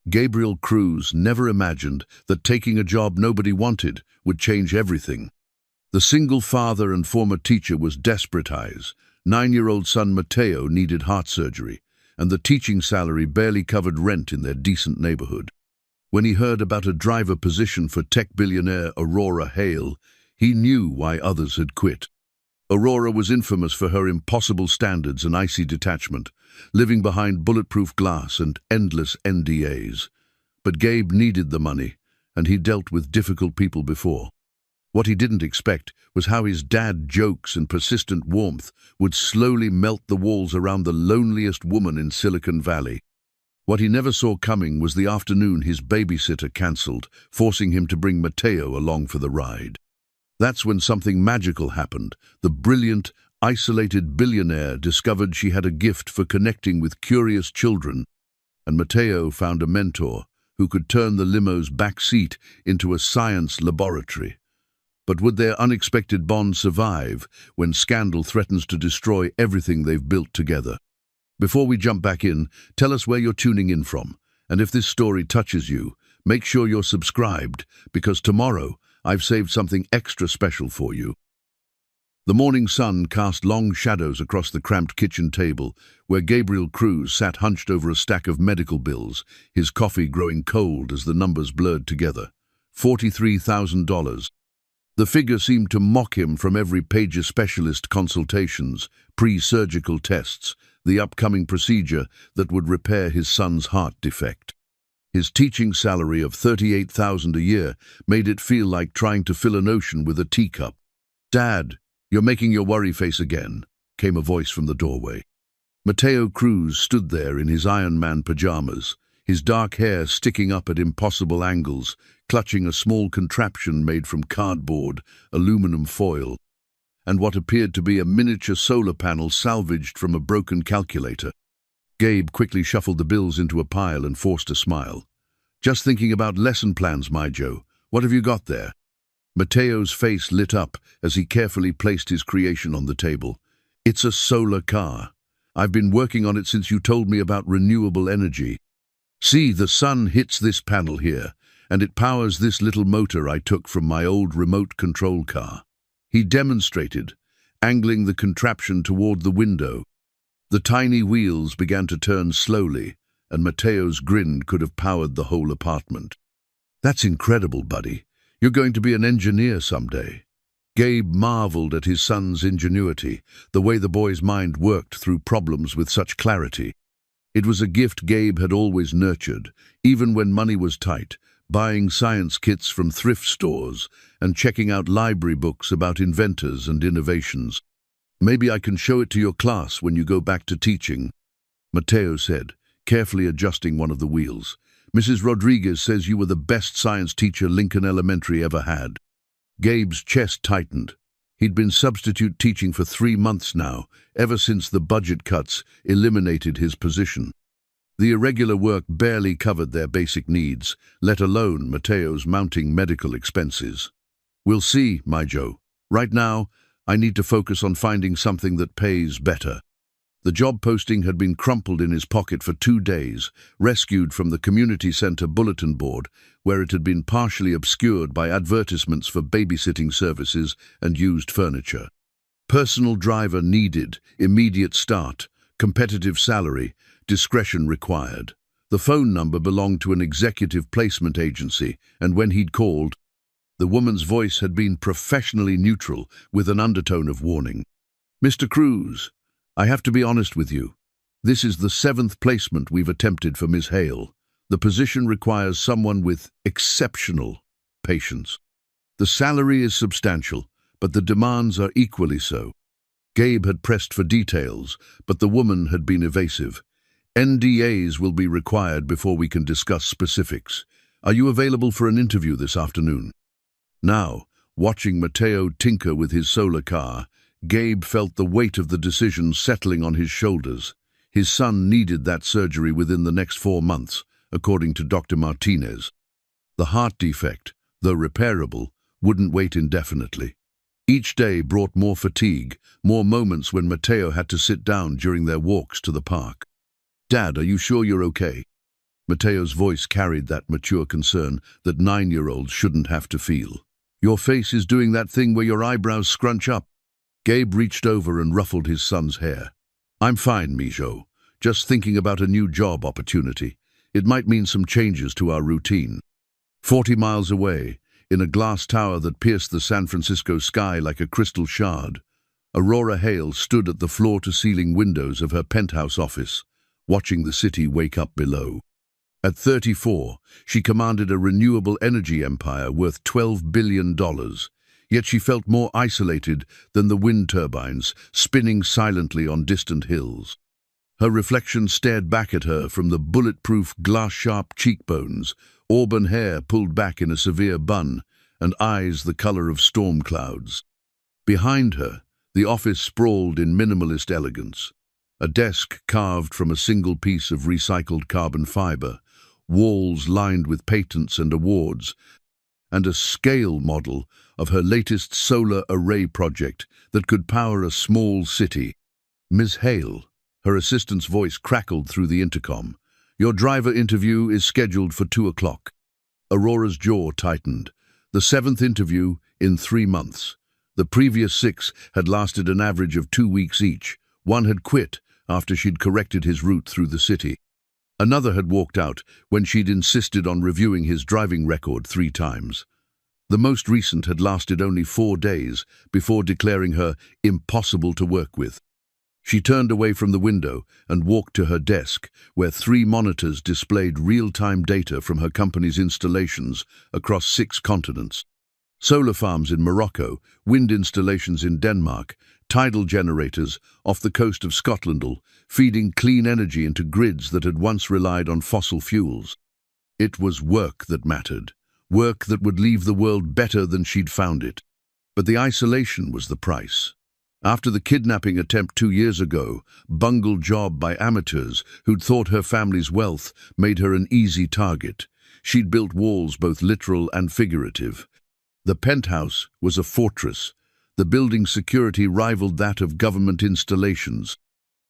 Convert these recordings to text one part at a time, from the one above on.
Gabriel Cruz never imagined that taking a job nobody wanted would change everything. The single father and former teacher was desperate. His 9-year-old son Mateo needed heart surgery, and the teaching salary barely covered rent in their decent neighborhood. When he heard about a driver position for tech billionaire Aurora Hale, he knew why others had quit. Aurora was infamous for her impossible standards and icy detachment, living behind bulletproof glass and endless NDAs. But Gabe needed the money, and he dealt with difficult people before. What he didn't expect was how his dad jokes and persistent warmth would slowly melt the walls around the loneliest woman in Silicon Valley. What he never saw coming was the afternoon his babysitter cancelled, forcing him to bring Mateo along for the ride. That's when something magical happened. The brilliant, isolated billionaire discovered she had a gift for connecting with curious children, and Mateo found a mentor who could turn the limo's back seat into a science laboratory. But would their unexpected bond survive when scandal threatens to destroy everything they've built together? Before we jump back in, tell us where you're tuning in from, and if this story touches you, make sure you're subscribed, because tomorrow I've saved something extra special for you. The morning sun cast long shadows across the cramped kitchen table, where Gabriel Cruz sat hunched over a stack of medical bills, his coffee growing cold as the numbers blurred together. $43,000. The figure seemed to mock him from every page of specialist consultations, pre-surgical tests, the upcoming procedure that would repair his son's heart defect. His teaching salary of $38,000 a year made it feel like trying to fill an ocean with a teacup. "Dad, you're making your worry face again," came a voice from the doorway. Mateo Cruz stood there in his Iron Man pajamas, his dark hair sticking up at impossible angles, clutching a small contraption made from cardboard, aluminum foil, and what appeared to be a miniature solar panel salvaged from a broken calculator. Gabe quickly shuffled the bills into a pile and forced a smile. "Just thinking about lesson plans, my Joe. What have you got there?" Mateo's face lit up as he carefully placed his creation on the table. "It's a solar car. I've been working on it since you told me about renewable energy. See, the sun hits this panel here, and it powers this little motor I took from my old remote control car." He demonstrated, angling the contraption toward the window. The tiny wheels began to turn slowly, and Mateo's grin could have powered the whole apartment. "That's incredible, buddy. You're going to be an engineer someday." Gabe marveled at his son's ingenuity, the way the boy's mind worked through problems with such clarity. It was a gift Gabe had always nurtured, even when money was tight, buying science kits from thrift stores and checking out library books about inventors and innovations. "Maybe I can show it to your class when you go back to teaching," Mateo said, carefully adjusting one of the wheels. "Mrs. Rodriguez says you were the best science teacher Lincoln Elementary ever had." Gabe's chest tightened. He'd been substitute teaching for 3 months now, ever since the budget cuts eliminated his position. The irregular work barely covered their basic needs, let alone Mateo's mounting medical expenses. "We'll see, my Joe. Right now, I need to focus on finding something that pays better." The job posting had been crumpled in his pocket for 2 days, rescued from the community center bulletin board, where it had been partially obscured by advertisements for babysitting services and used furniture. Personal driver needed, immediate start, competitive salary, discretion required. The phone number belonged to an executive placement agency, and when he'd called, the woman's voice had been professionally neutral, with an undertone of warning. "Mr. Cruz, I have to be honest with you. This is the 7th placement we've attempted for Ms. Hale. The position requires someone with exceptional patience. The salary is substantial, but the demands are equally so." Gabe had pressed for details, but the woman had been evasive. "NDAs will be required before we can discuss specifics. Are you available for an interview this afternoon?" Now, watching Mateo tinker with his solar car, Gabe felt the weight of the decision settling on his shoulders. His son needed that surgery within the next 4 months, according to Dr. Martinez. The heart defect, though repairable, wouldn't wait indefinitely. Each day brought more fatigue, more moments when Mateo had to sit down during their walks to the park. "Dad, are you sure you're okay?" Mateo's voice carried that mature concern that 9-year-olds shouldn't have to feel. Your face is doing that thing where your eyebrows scrunch up. Gabe reached over and ruffled his son's hair. I'm fine, Mijo. Just thinking about a new job opportunity. It might mean some changes to our routine. 40 miles away, in a glass tower that pierced the San Francisco sky like a crystal shard, Aurora Hale stood at the floor-to-ceiling windows of her penthouse office, watching the city wake up below. At 34, she commanded a renewable energy empire worth $12 billion, yet she felt more isolated than the wind turbines spinning silently on distant hills. Her reflection stared back at her from the bulletproof, glass-sharp cheekbones, auburn hair pulled back in a severe bun, and eyes the color of storm clouds. Behind her, the office sprawled in minimalist elegance. A desk carved from a single piece of recycled carbon fiber, walls lined with patents and awards, and a scale model of her latest solar array project that could power a small city. Ms. Hale, her assistant's voice crackled through the intercom. Your driver interview is scheduled for 2 o'clock. Aurora's jaw tightened. The 7th interview in 3 months. The previous 6 had lasted an average of 2 weeks each. One had quit after she'd corrected his route through the city. Another had walked out when she'd insisted on reviewing his driving record 3 times. The most recent had lasted only 4 days before declaring her impossible to work with. She turned away from the window and walked to her desk, where 3 monitors displayed real-time data from her company's installations across 6 continents. Solar farms in Morocco, wind installations in Denmark, tidal generators off the coast of Scotland, feeding clean energy into grids that had once relied on fossil fuels. It was work that mattered, work that would leave the world better than she'd found it. But the isolation was the price. After the kidnapping attempt 2 years ago, bungled job by amateurs who'd thought her family's wealth made her an easy target. She'd built walls both literal and figurative. The penthouse was a fortress. The building's security rivaled that of government installations.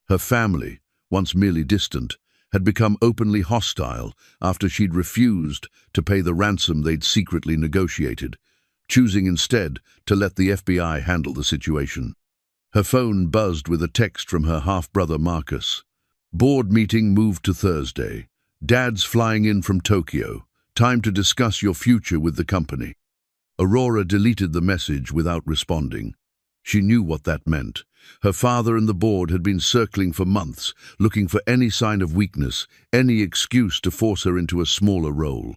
Her family, once merely distant, had become openly hostile after she'd refused to pay the ransom they'd secretly negotiated, choosing instead to let the FBI handle the situation. Her phone buzzed with a text from her half-brother Marcus. Board meeting moved to Thursday. Dad's flying in from Tokyo. Time to discuss your future with the company. Aurora deleted the message without responding. She knew what that meant. Her father and the board had been circling for months, looking for any sign of weakness, any excuse to force her into a smaller role.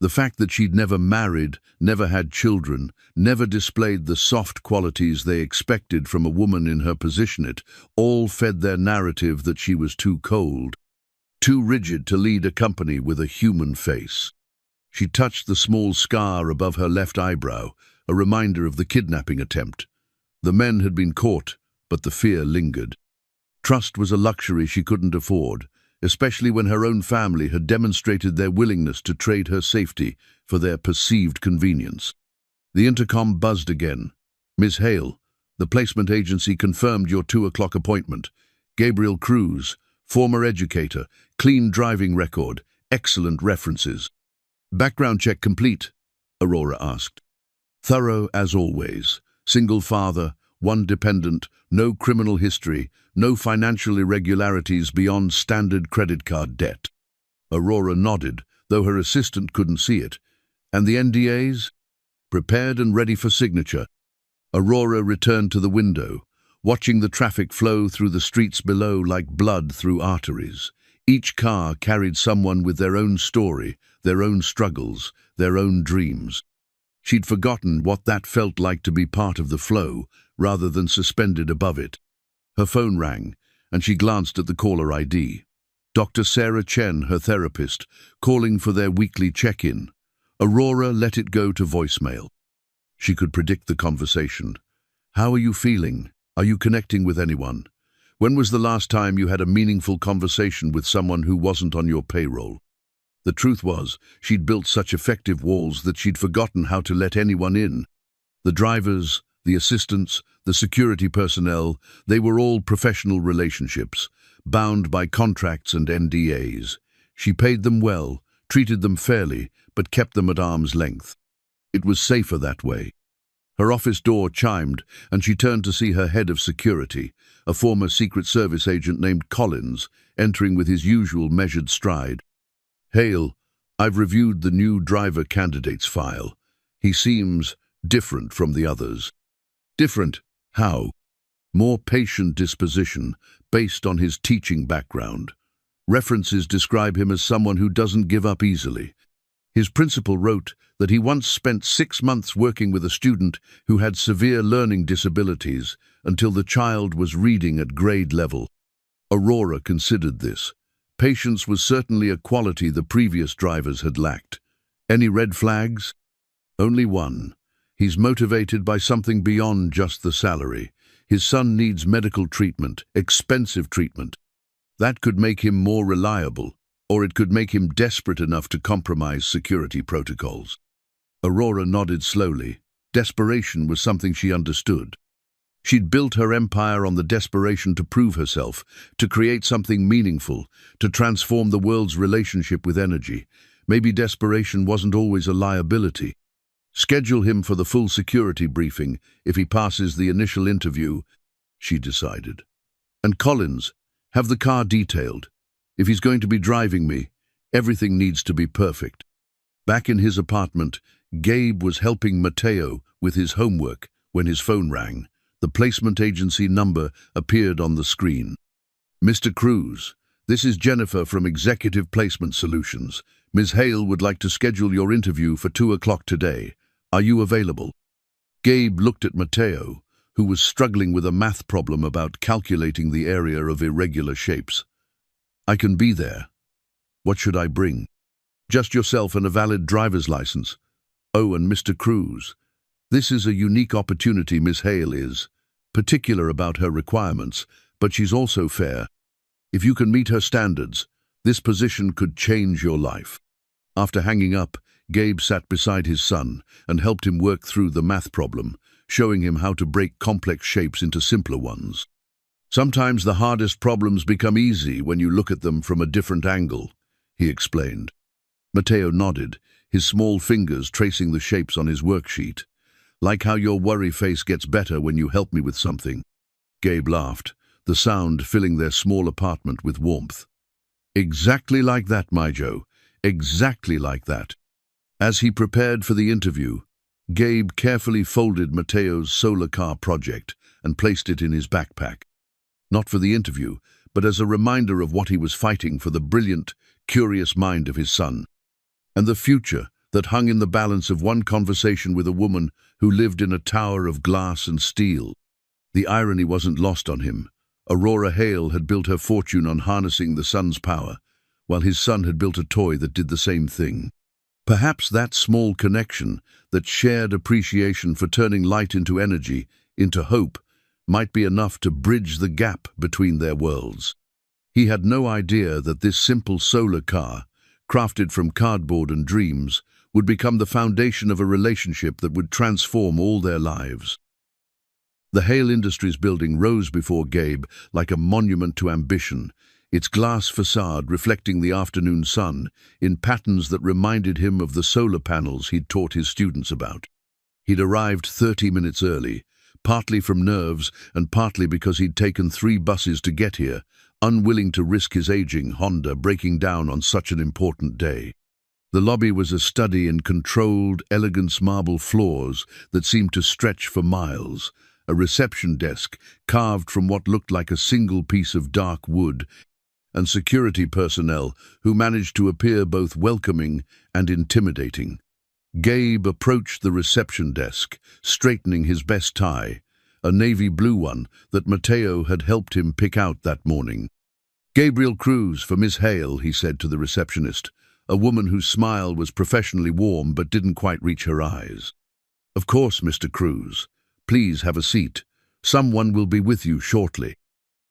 The fact that she'd never married, never had children, never displayed the soft qualities they expected from a woman in her position, all fed their narrative that she was too cold, too rigid to lead a company with a human face. She touched the small scar above her left eyebrow, a reminder of the kidnapping attempt. The men had been caught, but the fear lingered. Trust was a luxury she couldn't afford, especially when her own family had demonstrated their willingness to trade her safety for their perceived convenience. The intercom buzzed again. Ms. Hale, the placement agency confirmed your 2 o'clock appointment. Gabriel Cruz, former educator, clean driving record, excellent references. Background check complete, Aurora asked. Thorough as always. Single father, 1 dependent, no criminal history, no financial irregularities beyond standard credit card debt. Aurora nodded, though her assistant couldn't see it. And the NDAs? Prepared and ready for signature. Aurora returned to the window, watching the traffic flow through the streets below like blood through arteries. Each car carried someone with their own story, their own struggles, their own dreams. She'd forgotten what that felt like to be part of the flow, rather than suspended above it. Her phone rang, and she glanced at the caller ID. Dr. Sarah Chen, her therapist, calling for their weekly check-in. Aurora let it go to voicemail. She could predict the conversation. How are you feeling? Are you connecting with anyone? When was the last time you had a meaningful conversation with someone who wasn't on your payroll? The truth was, she'd built such effective walls that she'd forgotten how to let anyone in. The drivers, the assistants, the security personnel, they were all professional relationships, bound by contracts and NDAs. She paid them well, treated them fairly, but kept them at arm's length. It was safer that way. Her office door chimed, and she turned to see her head of security, a former Secret Service agent named Collins, entering with his usual measured stride. "Hale, I've reviewed the new driver candidates file. He seems different from the others." "Different? How?" "More patient disposition, based on his teaching background. References describe him as someone who doesn't give up easily. His principal wrote that he once spent 6 months working with a student who had severe learning disabilities until the child was reading at grade level. Aurora considered this. Patience was certainly a quality the previous drivers had lacked. Any red flags? Only one. He's motivated by something beyond just the salary. His son needs medical treatment, expensive treatment. That could make him more reliable, or it could make him desperate enough to compromise security protocols. Aurora nodded slowly. Desperation was something she understood. She'd built her empire on the desperation to prove herself, to create something meaningful, to transform the world's relationship with energy. Maybe desperation wasn't always a liability. Schedule him for the full security briefing if he passes the initial interview, she decided. And Collins, have the car detailed. If he's going to be driving me, everything needs to be perfect. Back in his apartment, Gabe was helping Mateo with his homework when his phone rang. The placement agency number appeared on the screen. "Mr. Cruz, this is Jennifer from Executive Placement Solutions. Ms. Hale would like to schedule your interview for 2 o'clock today. Are you available?" Gabe looked at Mateo, who was struggling with a math problem about calculating the area of irregular shapes. "I can be there. What should I bring?" "Just yourself and a valid driver's license." "Oh, and Mr. Cruz, this is a unique opportunity. Miss Hale is particular about her requirements, but she's also fair. If you can meet her standards, this position could change your life." After hanging up, Gabe sat beside his son and helped him work through the math problem, showing him how to break complex shapes into simpler ones. "Sometimes the hardest problems become easy when you look at them from a different angle," he explained. Mateo nodded, his small fingers tracing the shapes on his worksheet. "Like how your worry face gets better when you help me with something." Gabe laughed, the sound filling their small apartment with warmth. "Exactly like that, my Joe. Exactly like that." As he prepared for the interview, Gabe carefully folded Mateo's solar car project and placed it in his backpack. Not for the interview, but as a reminder of what he was fighting for, the brilliant, curious mind of his son, and the future that hung in the balance of one conversation with a woman who lived in a tower of glass and steel. The irony wasn't lost on him. Aurora Hale had built her fortune on harnessing the sun's power, while his son had built a toy that did the same thing. Perhaps that small connection, that shared appreciation for turning light into energy, into hope, might be enough to bridge the gap between their worlds. He had no idea that this simple solar car, crafted from cardboard and dreams, would become the foundation of a relationship that would transform all their lives. The Hale Industries building rose before Gabe like a monument to ambition, its glass facade reflecting the afternoon sun in patterns that reminded him of the solar panels he'd taught his students about. He'd arrived 30 minutes early, partly from nerves and partly because he'd taken 3 buses to get here, unwilling to risk his aging Honda breaking down on such an important day. The lobby was a study in controlled, elegant marble floors that seemed to stretch for miles, a reception desk carved from what looked like a single piece of dark wood, and security personnel who managed to appear both welcoming and intimidating. Gabe approached the reception desk, straightening his best tie, a navy blue one that Mateo had helped him pick out that morning. "Gabriel Cruz for Miss Hale," he said to the receptionist, a woman whose smile was professionally warm but didn't quite reach her eyes. "Of course, Mr. Cruz. Please have a seat. Someone will be with you shortly."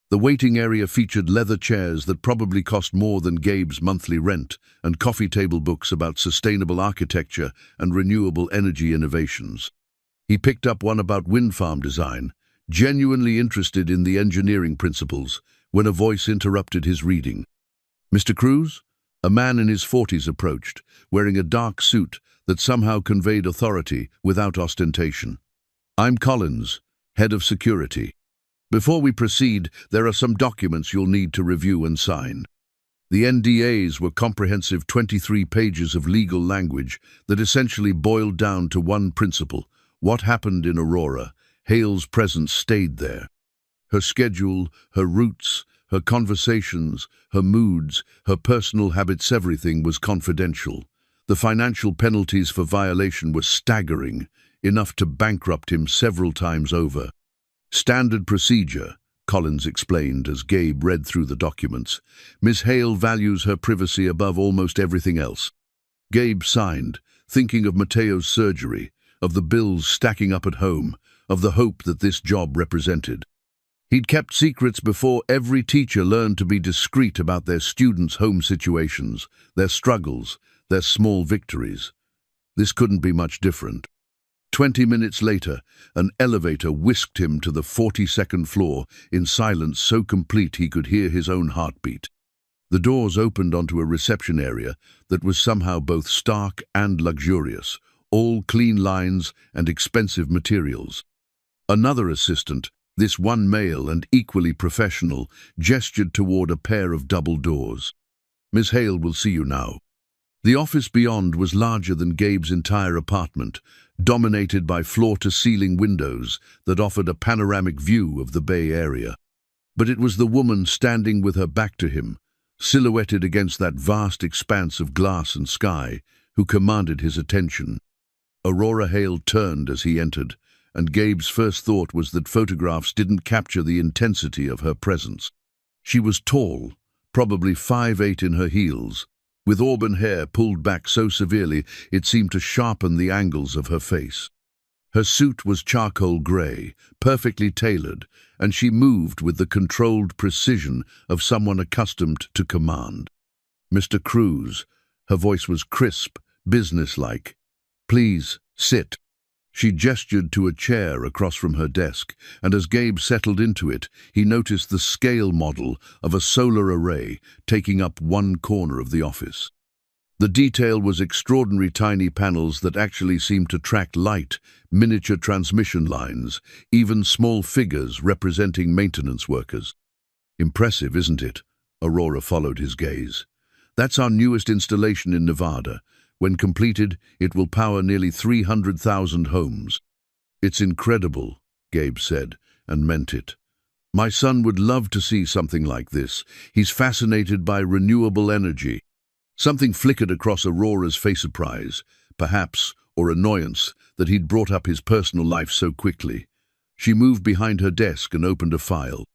The waiting area featured leather chairs that probably cost more than Gabe's monthly rent, and coffee table books about sustainable architecture and renewable energy innovations. He picked up one about wind farm design, genuinely interested in the engineering principles, when a voice interrupted his reading. "Mr. Cruz, A man in his 40s approached, wearing a dark suit that somehow conveyed authority without ostentation. "I'm Collins, head of security. Before we proceed, there are some documents you'll need to review and sign." The NDAs were comprehensive 23 pages of legal language that essentially boiled down to one principle: what happened in Aurora. Hale's presence stayed there. Her schedule, her routes, her conversations, her moods, her personal habits, everything was confidential. The financial penalties for violation were staggering, enough to bankrupt him several times over. "Standard procedure," Collins explained as Gabe read through the documents. "Miss Hale values her privacy above almost everything else." Gabe signed, thinking of Mateo's surgery, of the bills stacking up at home, of the hope that this job represented. He'd kept secrets before. Every teacher learned to be discreet about their students' home situations, their struggles, their small victories. This couldn't be much different. 20 minutes later, an elevator whisked him to the 42nd floor in silence so complete he could hear his own heartbeat. The doors opened onto a reception area that was somehow both stark and luxurious, all clean lines and expensive materials. Another assistant, this one male and equally professional, gestured toward a pair of double doors. "Miss Hale will see you now." The office beyond was larger than Gabe's entire apartment, dominated by floor-to-ceiling windows that offered a panoramic view of the Bay Area. But it was the woman standing with her back to him, silhouetted against that vast expanse of glass and sky, who commanded his attention. Aurora Hale turned as he entered, and Gabe's first thought was that photographs didn't capture the intensity of her presence. She was tall, probably 5'8" in her heels, with auburn hair pulled back so severely it seemed to sharpen the angles of her face. Her suit was charcoal gray, perfectly tailored, and she moved with the controlled precision of someone accustomed to command. "Mr. Cruz," her voice was crisp, businesslike. "Please, sit." She gestured to a chair across from her desk, and as Gabe settled into it, he noticed the scale model of a solar array taking up one corner of the office. The detail was extraordinary: tiny panels that actually seemed to track light, miniature transmission lines, even small figures representing maintenance workers. "Impressive, isn't it?" Aurora followed his gaze. "That's our newest installation in Nevada. When completed, it will power nearly 300,000 homes." "It's incredible," Gabe said, and meant it. "My son would love to see something like this. He's fascinated by renewable energy." Something flickered across Aurora's face: surprise, perhaps, or annoyance that he'd brought up his personal life so quickly. She moved behind her desk and opened a file.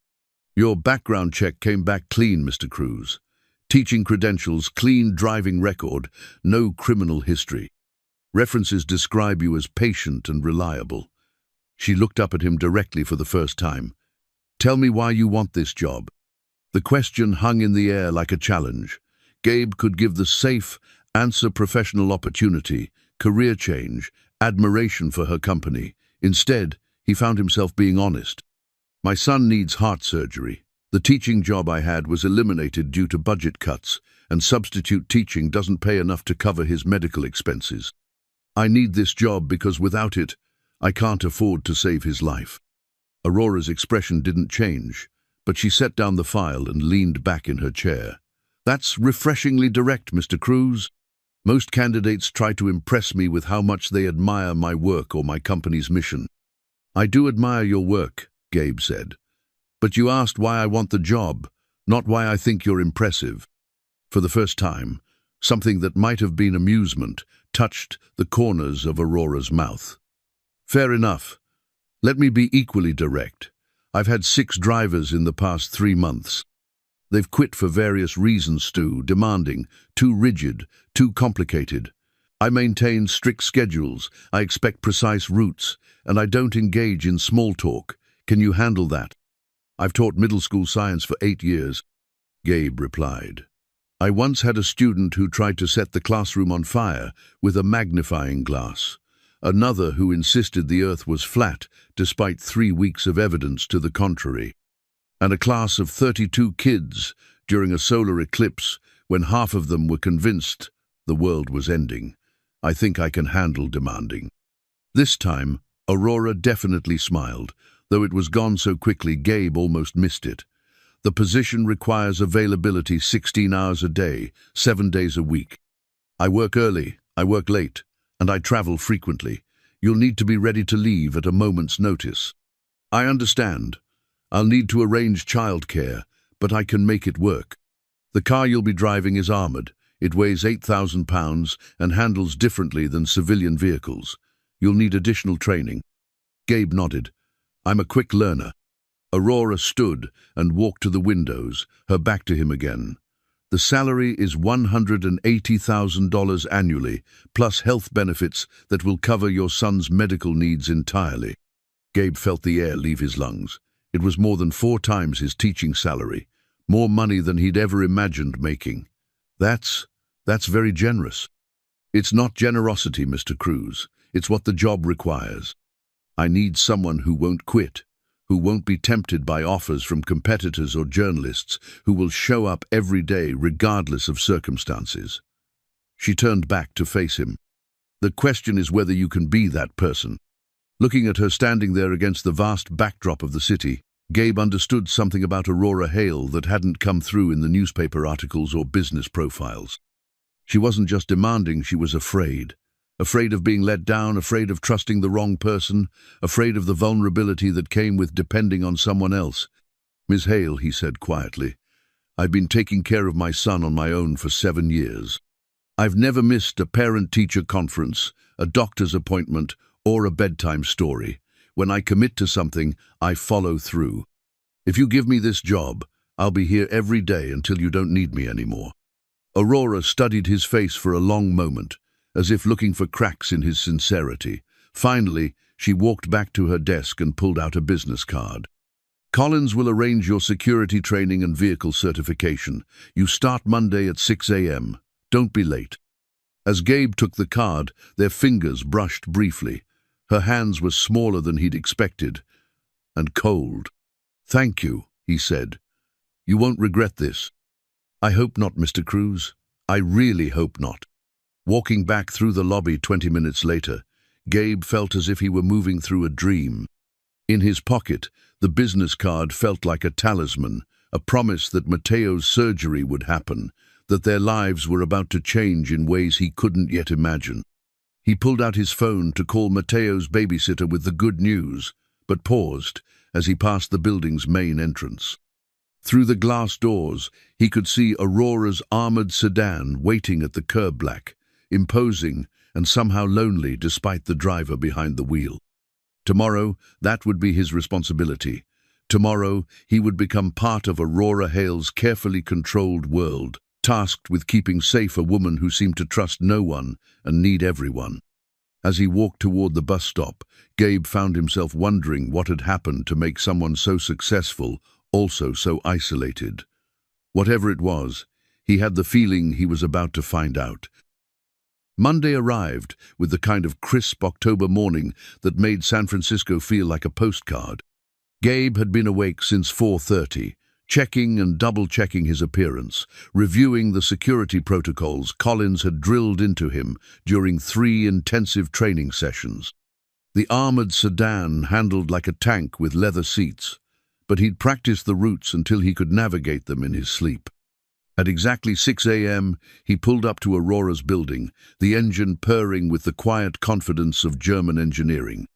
"Your background check came back clean, Mr. Cruz. Teaching credentials, clean driving record, no criminal history. References describe you as patient and reliable." She looked up at him directly for the first time. "Tell me why you want this job." The question hung in the air like a challenge. Gabe could give the safe answer: professional opportunity, career change, admiration for her company. Instead, he found himself being honest. "My son needs heart surgery. The teaching job I had was eliminated due to budget cuts, and substitute teaching doesn't pay enough to cover his medical expenses. I need this job because without it, I can't afford to save his life." Aurora's expression didn't change, but she set down the file and leaned back in her chair. "That's refreshingly direct, Mr. Cruz. Most candidates try to impress me with how much they admire my work or my company's mission." "I do admire your work," Gabe said. "But you asked why I want the job, not why I think you're impressive." For the first time, something that might have been amusement touched the corners of Aurora's mouth. "Fair enough. Let me be equally direct. I've had 6 drivers in the past 3 months. They've quit for various reasons: too demanding, too rigid, too complicated. I maintain strict schedules, I expect precise routes, and I don't engage in small talk. Can you handle that?" "I've taught middle school science for 8 years, Gabe replied. "I once had a student who tried to set the classroom on fire with a magnifying glass. Another who insisted the earth was flat despite 3 weeks of evidence to the contrary. And a class of 32 kids during a solar eclipse when half of them were convinced the world was ending. I think I can handle demanding. This time, Aurora definitely smiled, though it was gone so quickly Gabe almost missed it. The position requires availability 16 hours a day, 7 days a week. I work early, I work late, and I travel frequently. You'll need to be ready to leave at a moment's notice. I understand. I'll need to arrange childcare, but I can make it work. The car you'll be driving is armored. It weighs 8,000 pounds and handles differently than civilian vehicles. You'll need additional training. Gabe nodded. I'm a quick learner. Aurora stood and walked to the windows, her back to him again. The salary is $180,000 annually, plus health benefits that will cover your son's medical needs entirely. Gabe felt the air leave his lungs. It was more than 4 times his teaching salary, more money than he'd ever imagined making. That's very generous. It's not generosity, Mr. Cruz. It's what the job requires. I need someone who won't quit, who won't be tempted by offers from competitors or journalists, who will show up every day regardless of circumstances. She turned back to face him. The question is whether you can be that person. Looking at her standing there against the vast backdrop of the city, Gabe understood something about Aurora Hale that hadn't come through in the newspaper articles or business profiles. She wasn't just demanding, she was afraid. Afraid of being let down, afraid of trusting the wrong person, afraid of the vulnerability that came with depending on someone else. Ms. Hale, he said quietly, I've been taking care of my son on my own for 7 years. I've never missed a parent-teacher conference, a doctor's appointment, or a bedtime story. When I commit to something, I follow through. If you give me this job, I'll be here every day until you don't need me anymore. Aurora studied his face for a long moment, as if looking for cracks in his sincerity. Finally, she walked back to her desk and pulled out a business card. Collins will arrange your security training and vehicle certification. You start Monday at 6 a.m. Don't be late. As Gabe took the card, their fingers brushed briefly. Her hands were smaller than he'd expected, and cold. Thank you, he said. You won't regret this. I hope not, Mr. Cruz. I really hope not. Walking back through the lobby 20 minutes later, Gabe felt as if he were moving through a dream. In his pocket, the business card felt like a talisman, a promise that Mateo's surgery would happen, that their lives were about to change in ways he couldn't yet imagine. He pulled out his phone to call Mateo's babysitter with the good news, but paused as he passed the building's main entrance. Through the glass doors, he could see Aurora's armored sedan waiting at the curb black, imposing and somehow lonely despite the driver behind the wheel. Tomorrow, that would be his responsibility. Tomorrow, he would become part of Aurora Hale's carefully controlled world, tasked with keeping safe a woman who seemed to trust no one and need everyone. As he walked toward the bus stop, Gabe found himself wondering what had happened to make someone so successful also so isolated. Whatever it was, he had the feeling he was about to find out. Monday arrived with the kind of crisp October morning that made San Francisco feel like a postcard. Gabe had been awake since 4:30, checking and double-checking his appearance, reviewing the security protocols Collins had drilled into him during 3 intensive training sessions. The armored sedan handled like a tank with leather seats, but he'd practiced the routes until he could navigate them in his sleep. At exactly 6 a.m., he pulled up to Aurora's building, the engine purring with the quiet confidence of German engineering.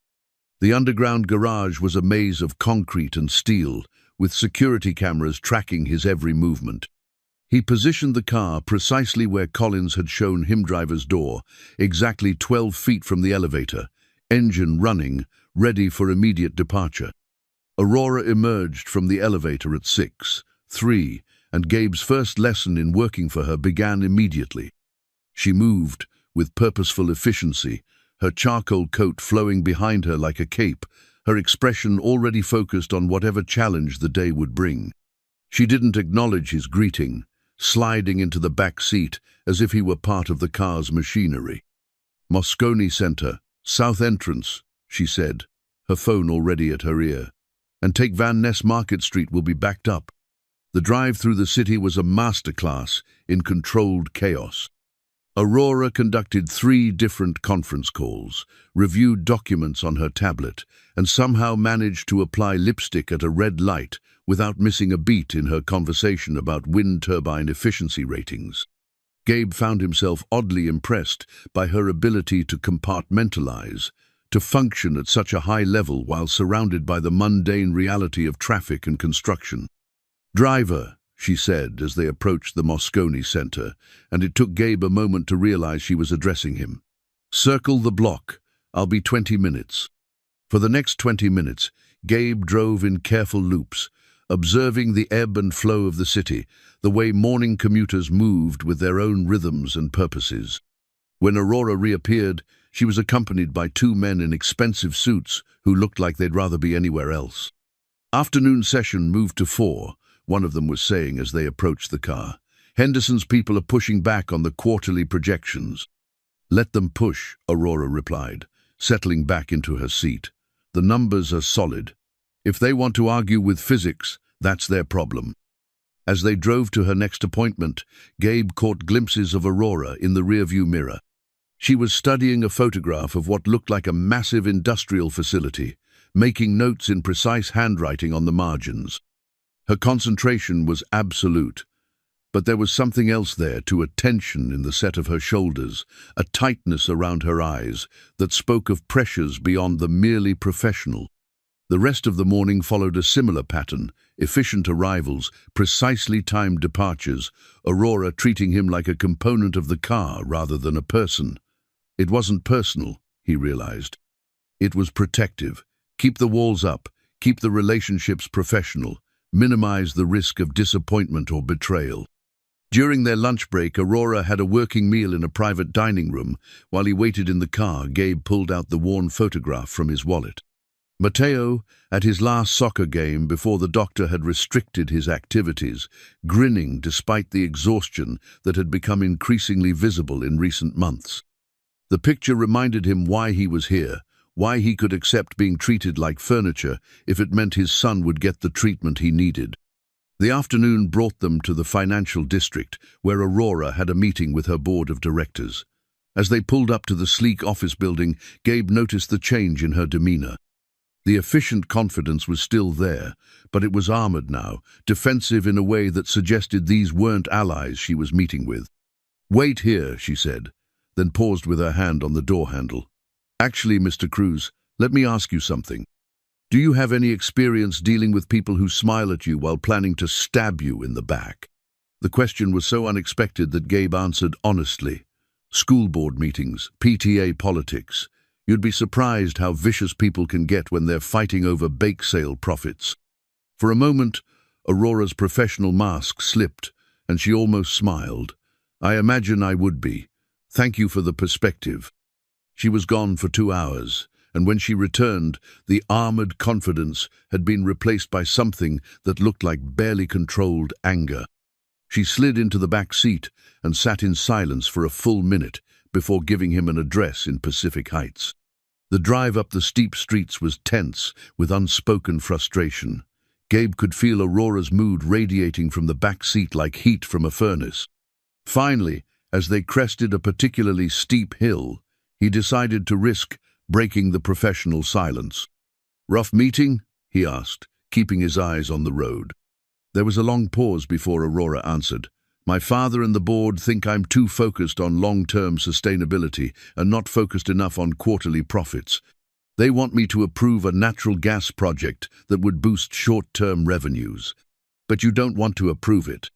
The underground garage was a maze of concrete and steel, with security cameras tracking his every movement. He positioned the car precisely where Collins had shown him driver's door, exactly 12 feet from the elevator, engine running, ready for immediate departure. Aurora emerged from the elevator at 6:03, and Gabe's first lesson in working for her began immediately. She moved with purposeful efficiency, her charcoal coat flowing behind her like a cape, her expression already focused on whatever challenge the day would bring. She didn't acknowledge his greeting, sliding into the back seat as if he were part of the car's machinery. Moscone Center, South Entrance, she said, her phone already at her ear. And take Van Ness Market Street will be backed up. The drive through the city was a masterclass in controlled chaos. Aurora conducted 3 different conference calls, reviewed documents on her tablet, and somehow managed to apply lipstick at a red light without missing a beat in her conversation about wind turbine efficiency ratings. Gabe found himself oddly impressed by her ability to compartmentalize, to function at such a high level while surrounded by the mundane reality of traffic and construction. "Driver," she said as they approached the Moscone Center, and it took Gabe a moment to realize she was addressing him. "Circle the block. I'll be 20 minutes." For the next 20 minutes, Gabe drove in careful loops, observing the ebb and flow of the city, the way morning commuters moved with their own rhythms and purposes. When Aurora reappeared, she was accompanied by 2 men in expensive suits who looked like they'd rather be anywhere else. "Afternoon session moved to 4, one of them was saying as they approached the car. "Henderson's people are pushing back on the quarterly projections." "Let them push," Aurora replied, settling back into her seat. "The numbers are solid. If they want to argue with physics, that's their problem." As they drove to her next appointment, Gabe caught glimpses of Aurora in the rearview mirror. She was studying a photograph of what looked like a massive industrial facility, making notes in precise handwriting on the margins. Her concentration was absolute, but there was something else there, too, a tension in the set of her shoulders, a tightness around her eyes that spoke of pressures beyond the merely professional. The rest of the morning followed a similar pattern: efficient arrivals, precisely timed departures, Aurora treating him like a component of the car rather than a person. It wasn't personal, he realized. It was protective. Keep the walls up, keep the relationships professional, minimize the risk of disappointment or betrayal. During their lunch break, Aurora had a working meal in a private dining room. While he waited in the car, Gabe pulled out the worn photograph from his wallet. Matteo, at his last soccer game before the doctor had restricted his activities, grinning despite the exhaustion that had become increasingly visible in recent months. The picture reminded him why he was here, why he could accept being treated like furniture if it meant his son would get the treatment he needed. The afternoon brought them to the financial district, where Aurora had a meeting with her board of directors. As they pulled up to the sleek office building, Gabe noticed the change in her demeanor. The efficient confidence was still there, but it was armored now, defensive in a way that suggested these weren't allies she was meeting with. "Wait here," she said, then paused with her hand on the door handle. "Actually, Mr. Cruz, let me ask you something. Do you have any experience dealing with people who smile at you while planning to stab you in the back?" The question was so unexpected that Gabe answered honestly. "School board meetings, PTA politics. You'd be surprised how vicious people can get when they're fighting over bake sale profits." For a moment, Aurora's professional mask slipped, and she almost smiled. "I imagine I would be. Thank you for the perspective." She was gone for 2 hours, and when she returned, the armored confidence had been replaced by something that looked like barely controlled anger. She slid into the back seat and sat in silence for a full minute before giving him an address in Pacific Heights. The drive up the steep streets was tense with unspoken frustration. Gabe could feel Aurora's mood radiating from the back seat like heat from a furnace. Finally, as they crested a particularly steep hill, he decided to risk breaking the professional silence. "Rough meeting?" he asked, keeping his eyes on the road. There was a long pause before Aurora answered. "My father and the board think I'm too focused on long-term sustainability and not focused enough on quarterly profits. They want me to approve a natural gas project that would boost short-term revenues. But you don't want to approve it.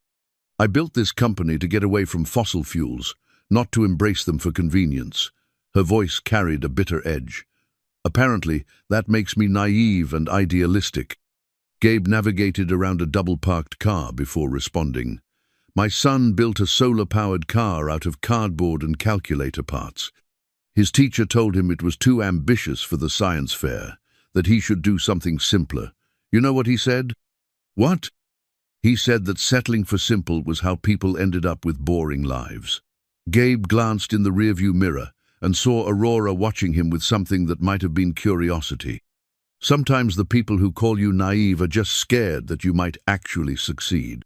I built this company to get away from fossil fuels, not to embrace them for convenience." Her voice carried a bitter edge. "Apparently, that makes me naive and idealistic." Gabe navigated around a double-parked car before responding. "My son built a solar-powered car out of cardboard and calculator parts. His teacher told him it was too ambitious for the science fair, that he should do something simpler. You know what he said?" "What?" "He said that settling for simple was how people ended up with boring lives." Gabe glanced in the rearview mirror and saw Aurora watching him with something that might have been curiosity. Sometimes the people who call you naive are just scared that you might actually succeed.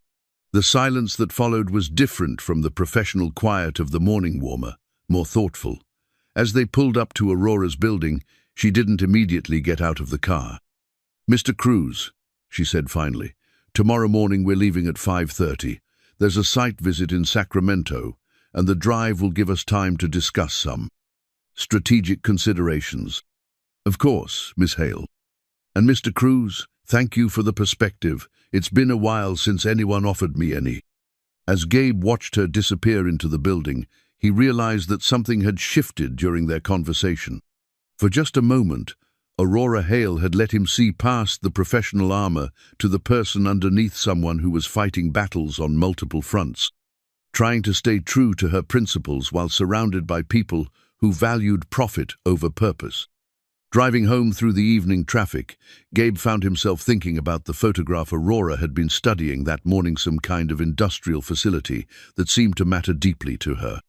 The silence that followed was different from the professional quiet of the morning warmer, more thoughtful. As they pulled up to Aurora's building, she didn't immediately get out of the car. "Mr. Cruz," she said finally, "tomorrow morning we're leaving at 5:30. There's a site visit in Sacramento, and the drive will give us time to discuss some strategic considerations." "Of course, Miss Hale. And Mr. Cruz, thank you for the perspective. It's been a while since anyone offered me any." As Gabe watched her disappear into the building, he realized that something had shifted during their conversation. For just a moment, Aurora Hale had let him see past the professional armor to the person underneath, someone who was fighting battles on multiple fronts, trying to stay true to her principles while surrounded by people who valued profit over purpose. Driving home through the evening traffic, Gabe found himself thinking about the photograph Aurora had been studying that morning, some kind of industrial facility that seemed to matter deeply to her.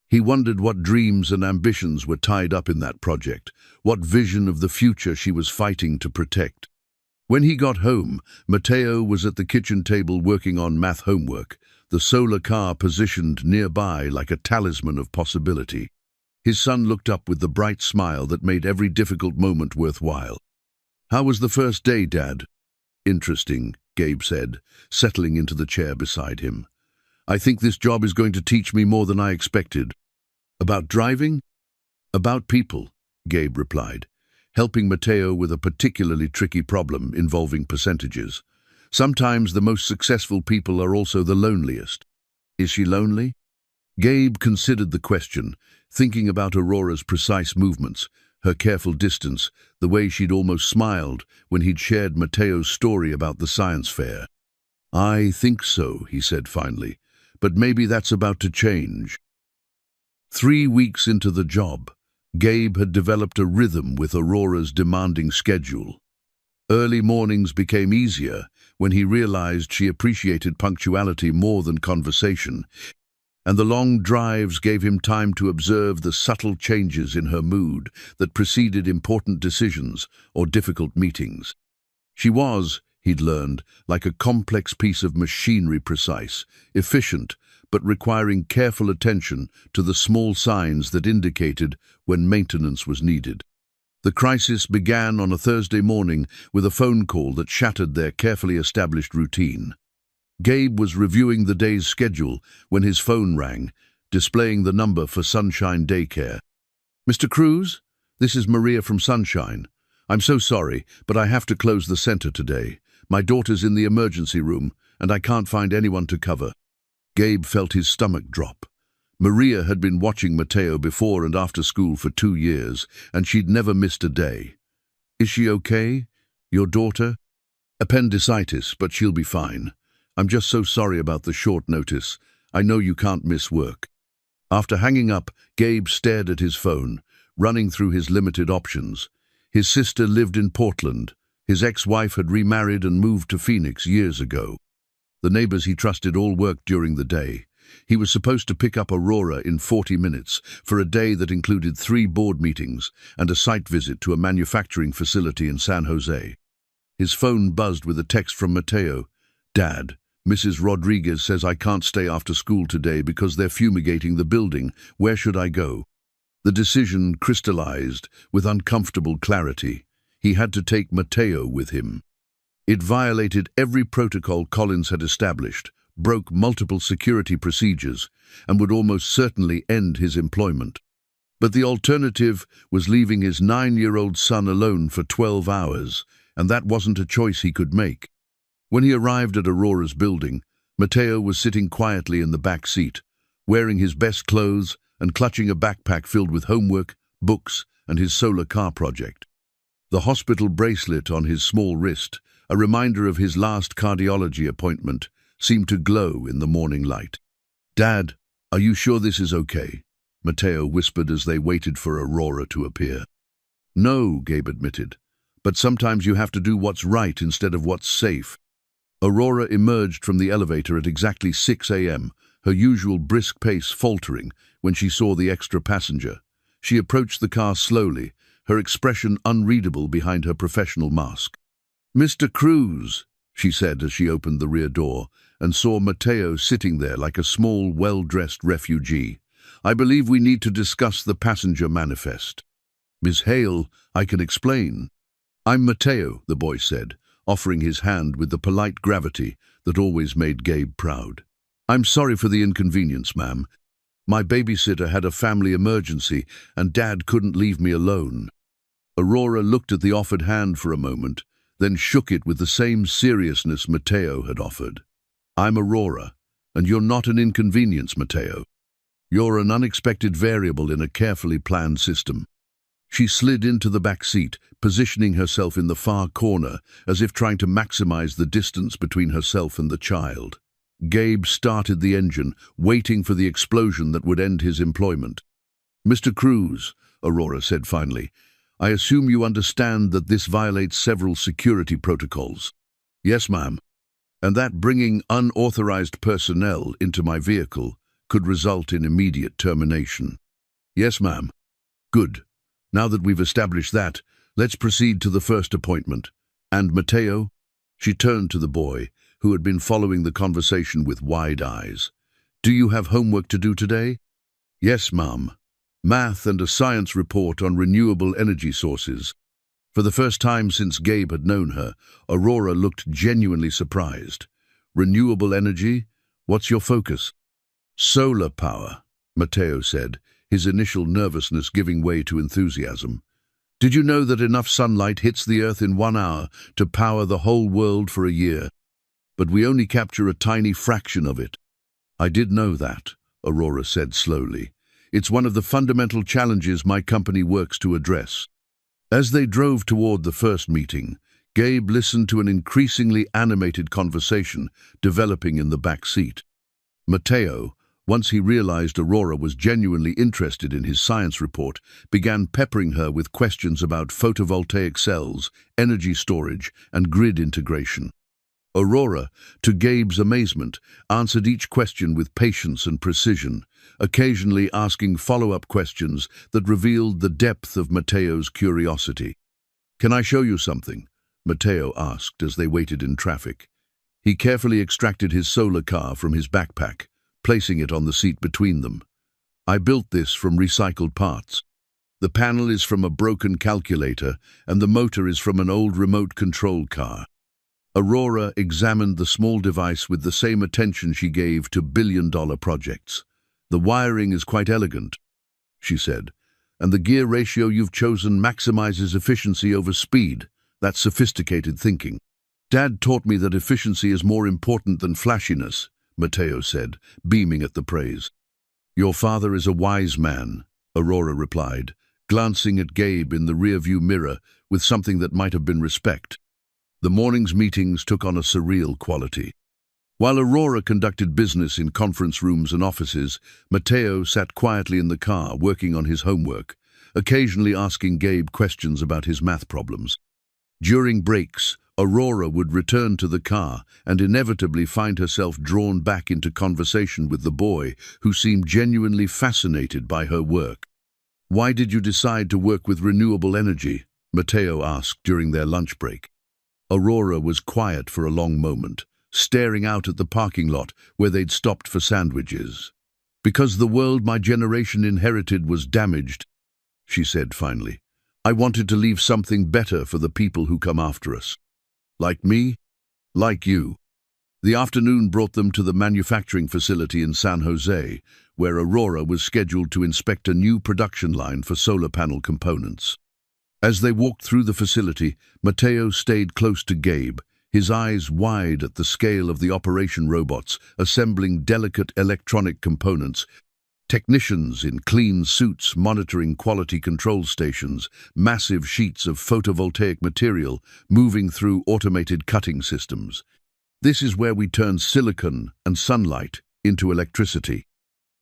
He wondered what dreams and ambitions were tied up in that project, what vision of the future she was fighting to protect. When he got home, Mateo was at the kitchen table working on math homework, the solar car positioned nearby like a talisman of possibility. His son looked up with the bright smile that made every difficult moment worthwhile. "How was the first day, Dad?" "Interesting," Gabe said, settling into the chair beside him. "I think this job is going to teach me more than I expected." "About driving?" "About people," Gabe replied, helping Mateo with a particularly tricky problem involving percentages. "Sometimes the most successful people are also the loneliest." "Is she lonely?" Gabe considered the question, thinking about Aurora's precise movements, her careful distance, the way she'd almost smiled when he'd shared Mateo's story about the science fair. "I think so," he said finally, "but maybe that's about to change." 3 weeks into the job, Gabe had developed a rhythm with Aurora's demanding schedule. Early mornings became easier when he realized she appreciated punctuality more than conversation, and the long drives gave him time to observe the subtle changes in her mood that preceded important decisions or difficult meetings. She was, he'd learned, like a complex piece of machinery, precise, efficient, but requiring careful attention to the small signs that indicated when maintenance was needed. The crisis began on a Thursday morning with a phone call that shattered their carefully established routine. Gabe was reviewing the day's schedule when his phone rang, displaying the number for Sunshine Daycare. "Mr. Cruz, this is Maria from Sunshine. I'm so sorry, but I have to close the center today. My daughter's in the emergency room, and I can't find anyone to cover." Gabe felt his stomach drop. Maria had been watching Mateo before and after school for 2 years, and she'd never missed a day. "Is she okay? Your daughter?" "Appendicitis, but she'll be fine. I'm just so sorry about the short notice. I know you can't miss work." After hanging up, Gabe stared at his phone, running through his limited options. His sister lived in Portland. His ex-wife had remarried and moved to Phoenix years ago. The neighbors he trusted all worked during the day. He was supposed to pick up Aurora in 40 minutes for a day that included 3 board meetings and a site visit to a manufacturing facility in San Jose. His phone buzzed with a text from Mateo. "Dad, Mrs. Rodriguez says I can't stay after school today because they're fumigating the building. Where should I go?" The decision crystallized with uncomfortable clarity. He had to take Mateo with him. It violated every protocol Collins had established, broke multiple security procedures, and would almost certainly end his employment. But the alternative was leaving his 9-year-old son alone for 12 hours, and that wasn't a choice he could make. When he arrived at Aurora's building, Mateo was sitting quietly in the back seat, wearing his best clothes and clutching a backpack filled with homework, books, and his solar car project. The hospital bracelet on his small wrist, a reminder of his last cardiology appointment, seemed to glow in the morning light. "Dad, are you sure this is okay?" Mateo whispered as they waited for Aurora to appear. "No," Gabe admitted, "but sometimes you have to do what's right instead of what's safe." Aurora emerged from the elevator at exactly 6 a.m., her usual brisk pace faltering when she saw the extra passenger. She approached the car slowly, her expression unreadable behind her professional mask. "Mr. Cruz," she said as she opened the rear door and saw Mateo sitting there like a small, well-dressed refugee. "I believe we need to discuss the passenger manifest." "Miss Hale, I can explain." "I'm Mateo," the boy said, offering his hand with the polite gravity that always made Gabe proud. "I'm sorry for the inconvenience, ma'am. My babysitter had a family emergency and Dad couldn't leave me alone." Aurora looked at the offered hand for a moment, then shook it with the same seriousness Mateo had offered. "I'm Aurora, and you're not an inconvenience, Mateo. You're an unexpected variable in a carefully planned system." She slid into the back seat, positioning herself in the far corner, as if trying to maximize the distance between herself and the child. Gabe started the engine, waiting for the explosion that would end his employment. "Mr. Cruz," Aurora said finally, "I assume you understand that this violates several security protocols." "Yes, ma'am. And that bringing unauthorized personnel into my vehicle could result in immediate termination." "Yes, ma'am." "Good. Now that we've established that, let's proceed to the first appointment. And Mateo?" She turned to the boy, who had been following the conversation with wide eyes. "Do you have homework to do today?" "Yes, ma'am. Math and a science report on renewable energy sources." For the first time since Gabe had known her, Aurora looked genuinely surprised. "Renewable energy? What's your focus?" "Solar power," Mateo said, his initial nervousness giving way to enthusiasm. "Did you know that enough sunlight hits the Earth in 1 hour to power the whole world for a year? But we only capture a tiny fraction of it." "I did know that," Aurora said slowly. "It's one of the fundamental challenges my company works to address." As they drove toward the first meeting, Gabe listened to an increasingly animated conversation developing in the back seat. Mateo, once he realized Aurora was genuinely interested in his science report, began peppering her with questions about photovoltaic cells, energy storage, and grid integration. Aurora, to Gabe's amazement, answered each question with patience and precision, occasionally asking follow-up questions that revealed the depth of Mateo's curiosity. "Can I show you something?" Mateo asked as they waited in traffic. He carefully extracted his solar car from his backpack, placing it on the seat between them. "I built this from recycled parts. The panel is from a broken calculator, and the motor is from an old remote control car." Aurora examined the small device with the same attention she gave to billion-dollar projects. "The wiring is quite elegant," she said, "and the gear ratio you've chosen maximizes efficiency over speed. That's sophisticated thinking." "Dad taught me that efficiency is more important than flashiness," Mateo said, beaming at the praise. "Your father is a wise man," Aurora replied, glancing at Gabe in the rearview mirror with something that might have been respect. The morning's meetings took on a surreal quality. While Aurora conducted business in conference rooms and offices, Mateo sat quietly in the car working on his homework, occasionally asking Gabe questions about his math problems. During breaks, Aurora would return to the car and inevitably find herself drawn back into conversation with the boy, who seemed genuinely fascinated by her work. "Why did you decide to work with renewable energy?" Mateo asked during their lunch break. Aurora was quiet for a long moment, staring out at the parking lot where they'd stopped for sandwiches. "Because the world my generation inherited was damaged," she said finally. "I wanted to leave something better for the people who come after us." "Like me?" "Like you." The afternoon brought them to the manufacturing facility in San Jose, where Aurora was scheduled to inspect a new production line for solar panel components. As they walked through the facility, Mateo stayed close to Gabe, his eyes wide at the scale of the operation robots assembling delicate electronic components. Technicians in clean suits monitoring quality control stations, massive sheets of photovoltaic material moving through automated cutting systems. "This is where we turn silicon and sunlight into electricity,"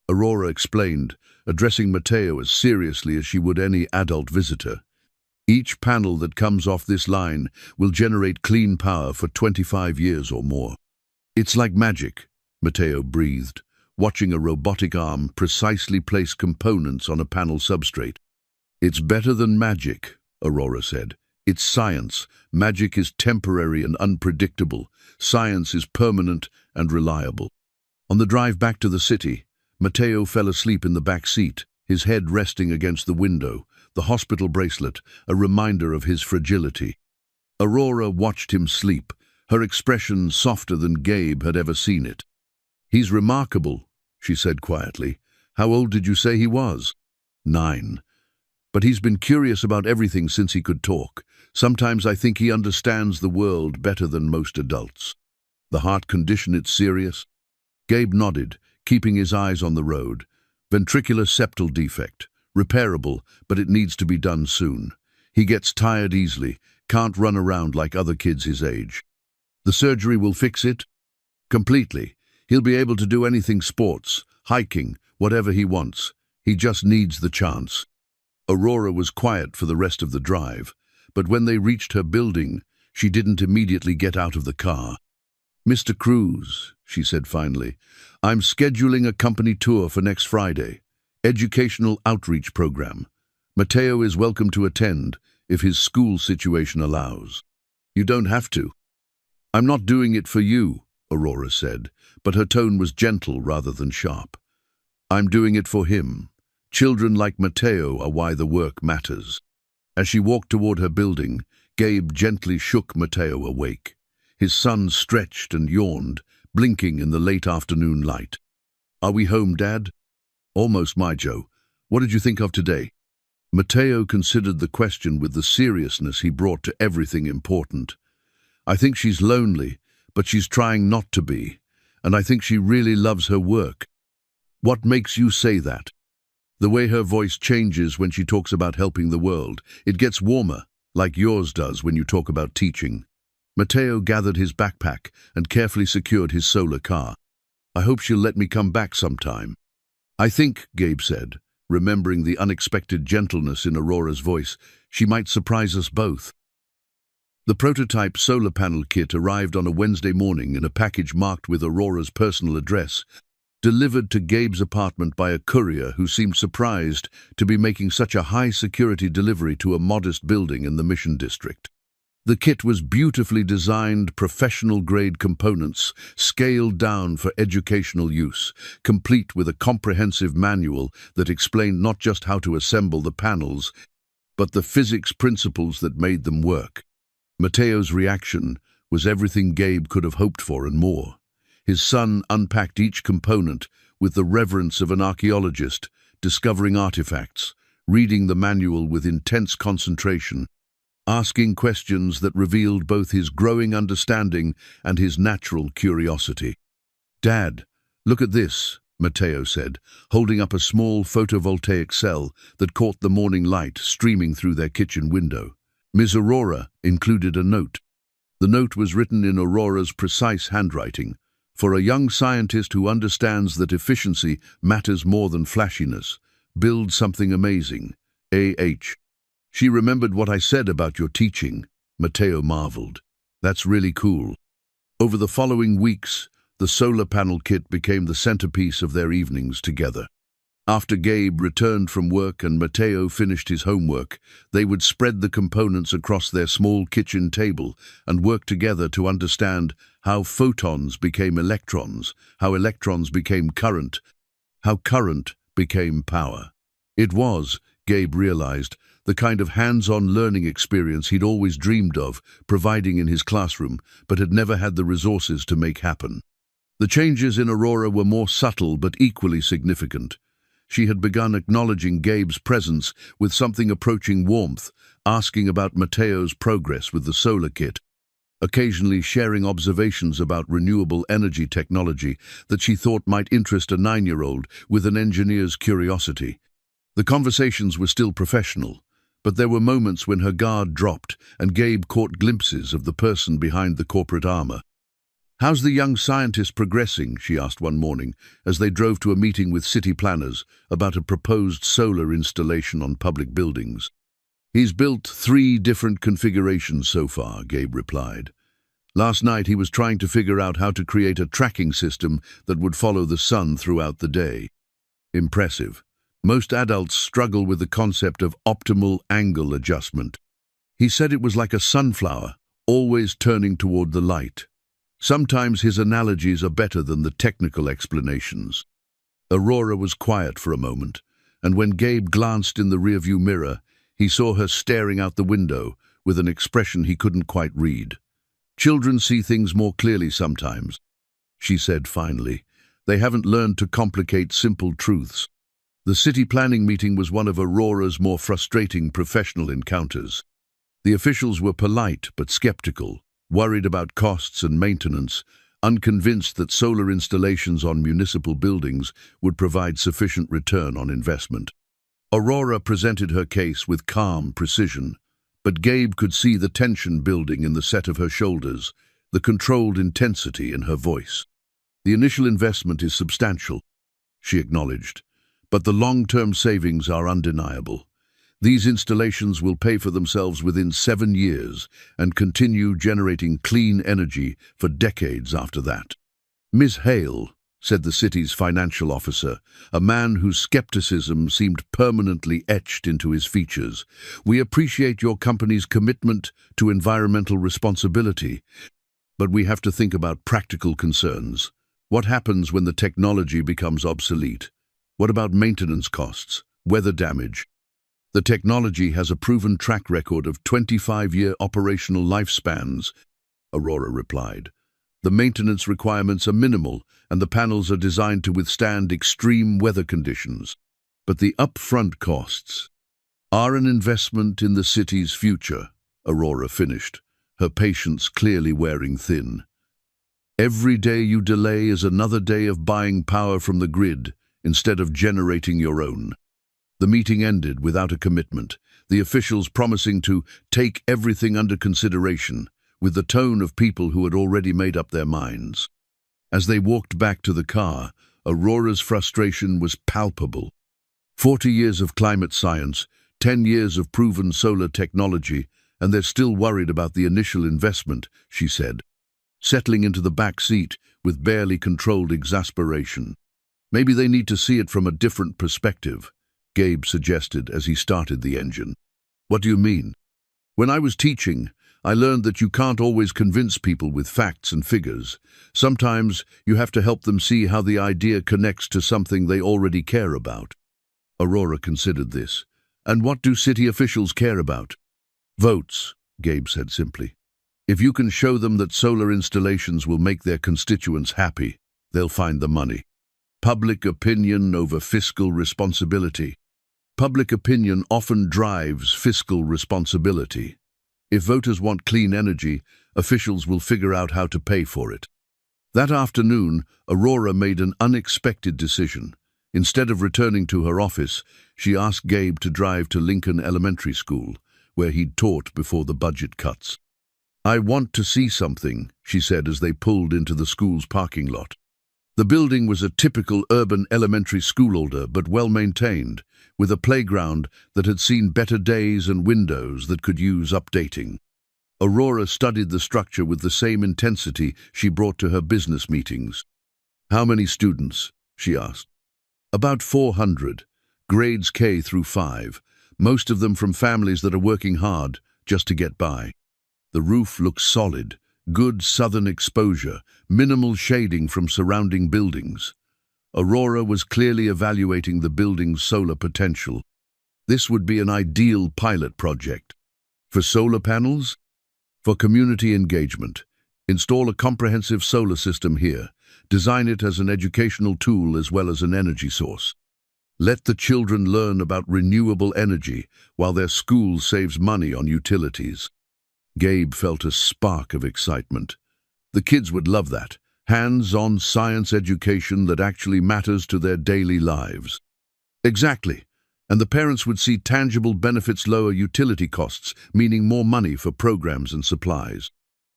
Aurora explained, addressing Mateo as seriously as she would any adult visitor. "Each panel that comes off this line will generate clean power for 25 years or more." "It's like magic," Mateo breathed, watching a robotic arm precisely place components on a panel substrate. It's better than magic, Aurora said. It's science. Magic is temporary and unpredictable. Science is permanent and reliable. On the drive back to the city, Matteo fell asleep in the back seat, his head resting against the window, the hospital bracelet, a reminder of his fragility. Aurora watched him sleep, her expression softer than Gabe had ever seen it. "He's remarkable," she said quietly. "How old did you say he was?" 9. "But he's been curious about everything since he could talk. Sometimes I think he understands the world better than most adults." "The heart condition, it's serious?" Gabe nodded, keeping his eyes on the road. "Ventricular septal defect. Repairable, but it needs to be done soon. He gets tired easily, can't run around like other kids his age." "The surgery will fix it?" "Completely. He'll be able to do anything, sports, hiking, whatever he wants. He just needs the chance." Aurora was quiet for the rest of the drive, but when they reached her building, she didn't immediately get out of the car. "Mr. Cruz," she said finally, "I'm scheduling a company tour for next Friday. Educational outreach program. Matteo is welcome to attend if his school situation allows." "You don't have to." "I'm not doing it for you," Aurora said, but her tone was gentle rather than sharp. "I'm doing it for him. Children like Matteo are why the work matters." As she walked toward her building, Gabe gently shook Matteo awake. His son stretched and yawned, blinking in the late afternoon light. "Are we home, Dad?" "Almost, my Joe. What did you think of today?" Matteo considered the question with the seriousness he brought to everything important. "I think she's lonely, but she's trying not to be, and I think she really loves her work." "What makes you say that?" "The way her voice changes when she talks about helping the world. It gets warmer, like yours does when you talk about teaching." Matteo gathered his backpack and carefully secured his solar car. "I hope she'll let me come back sometime." "I think," Gabe said, remembering the unexpected gentleness in Aurora's voice, "she might surprise us both." The prototype solar panel kit arrived on a Wednesday morning in a package marked with Aurora's personal address, delivered to Gabe's apartment by a courier who seemed surprised to be making such a high-security delivery to a modest building in the Mission District. The kit was beautifully designed, professional-grade components, scaled down for educational use, complete with a comprehensive manual that explained not just how to assemble the panels, but the physics principles that made them work. Matteo's reaction was everything Gabe could have hoped for and more. His son unpacked each component with the reverence of an archaeologist, discovering artifacts, reading the manual with intense concentration, asking questions that revealed both his growing understanding and his natural curiosity. "Dad, look at this," Matteo said, holding up a small photovoltaic cell that caught the morning light streaming through their kitchen window. Ms. Aurora included a note. The note was written in Aurora's precise handwriting. "For a young scientist who understands that efficiency matters more than flashiness, build something amazing. A.H." "She remembered what I said about your teaching," Matteo marveled. "That's really cool." Over the following weeks, the solar panel kit became the centerpiece of their evenings together. After Gabe returned from work and Matteo finished his homework, they would spread the components across their small kitchen table and work together to understand how photons became electrons, how electrons became current, how current became power. It was, Gabe realized, the kind of hands-on learning experience he'd always dreamed of, providing in his classroom, but had never had the resources to make happen. The changes in Aurora were more subtle but equally significant. She had begun acknowledging Gabe's presence with something approaching warmth, asking about Matteo's progress with the solar kit, occasionally sharing observations about renewable energy technology that she thought might interest a 9-year-old with an engineer's curiosity. The conversations were still professional, but there were moments when her guard dropped and Gabe caught glimpses of the person behind the corporate armor. "How's the young scientist progressing?" she asked one morning as they drove to a meeting with city planners about a proposed solar installation on public buildings. "He's built 3 different configurations so far," Gabe replied. "Last night he was trying to figure out how to create a tracking system that would follow the sun throughout the day." "Impressive." Most adults struggle with the concept of optimal angle adjustment. He said it was like a sunflower, always turning toward the light. Sometimes his analogies are better than the technical explanations. Aurora was quiet for a moment, and when Gabe glanced in the rearview mirror, he saw her staring out the window with an expression he couldn't quite read. "Children see things more clearly sometimes," she said finally. "They haven't learned to complicate simple truths." The city planning meeting was one of Aurora's more frustrating professional encounters. The officials were polite but skeptical, worried about costs and maintenance, unconvinced that solar installations on municipal buildings would provide sufficient return on investment. Aurora presented her case with calm precision, but Gabe could see the tension building in the set of her shoulders, the controlled intensity in her voice. "The initial investment is substantial," she acknowledged, "but the long-term savings are undeniable. These installations will pay for themselves within 7 years and continue generating clean energy for decades after that." "Ms. Hale," said the city's financial officer, a man whose skepticism seemed permanently etched into his features, "we appreciate your company's commitment to environmental responsibility, but we have to think about practical concerns. What happens when the technology becomes obsolete? What about maintenance costs, weather damage?" "The technology has a proven track record of 25-year operational lifespans," Aurora replied. "The maintenance requirements are minimal, and the panels are designed to withstand extreme weather conditions. But the upfront costs are an investment in the city's future," Aurora finished, her patience clearly wearing thin. "Every day you delay is another day of buying power from the grid instead of generating your own." The meeting ended without a commitment, the officials promising to take everything under consideration, with the tone of people who had already made up their minds. As they walked back to the car, Aurora's frustration was palpable. 40 years of climate science, 10 years of proven solar technology, and they're still worried about the initial investment, she said, settling into the back seat with barely controlled exasperation. "Maybe they need to see it from a different perspective," Gabe suggested as he started the engine. "What do you mean?" "When I was teaching, I learned that you can't always convince people with facts and figures. Sometimes you have to help them see how the idea connects to something they already care about." Aurora considered this. "And what do city officials care about?" "Votes," Gabe said simply. "If you can show them that solar installations will make their constituents happy, they'll find the money. Public opinion over fiscal responsibility. Public opinion often drives fiscal responsibility. If voters want clean energy, officials will figure out how to pay for it." That afternoon, Aurora made an unexpected decision. Instead of returning to her office, she asked Gabe to drive to Lincoln Elementary School, where he'd taught before the budget cuts. "I want to see something," she said as they pulled into the school's parking lot. The building was a typical urban elementary school order, but well-maintained, with a playground that had seen better days and windows that could use updating. Aurora studied the structure with the same intensity she brought to her business meetings. "How many students?" she asked. "About 400, grades K through 5, most of them from families that are working hard just to get by. The roof looks solid, good southern exposure, minimal shading from surrounding buildings." Aurora was clearly evaluating the building's solar potential. This would be an ideal pilot project. For solar panels? For community engagement. Install a comprehensive solar system here. Design it as an educational tool as well as an energy source. Let the children learn about renewable energy while their school saves money on utilities. Gabe felt a spark of excitement. The kids would love that. Hands-on science education that actually matters to their daily lives. Exactly. And the parents would see tangible benefits, lower utility costs, meaning more money for programs and supplies.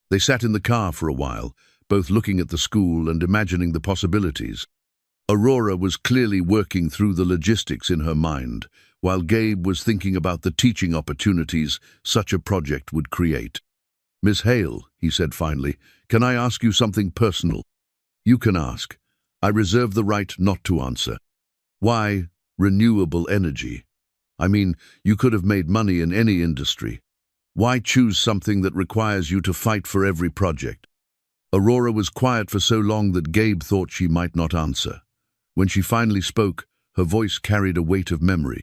They sat in the car for a while, both looking at the school and imagining the possibilities. Aurora was clearly working through the logistics in her mind, while Gabe was thinking about the teaching opportunities such a project would create. "Miss Hale," he said finally, "can I ask you something personal?" "You can ask. I reserve the right not to answer." "Why, Renewable energy. I mean, you could have made money in any industry. Why choose something that requires you to fight for every project? Aurora was quiet for so long that Gabe thought she might not answer. When she finally spoke, her voice carried a weight of memory.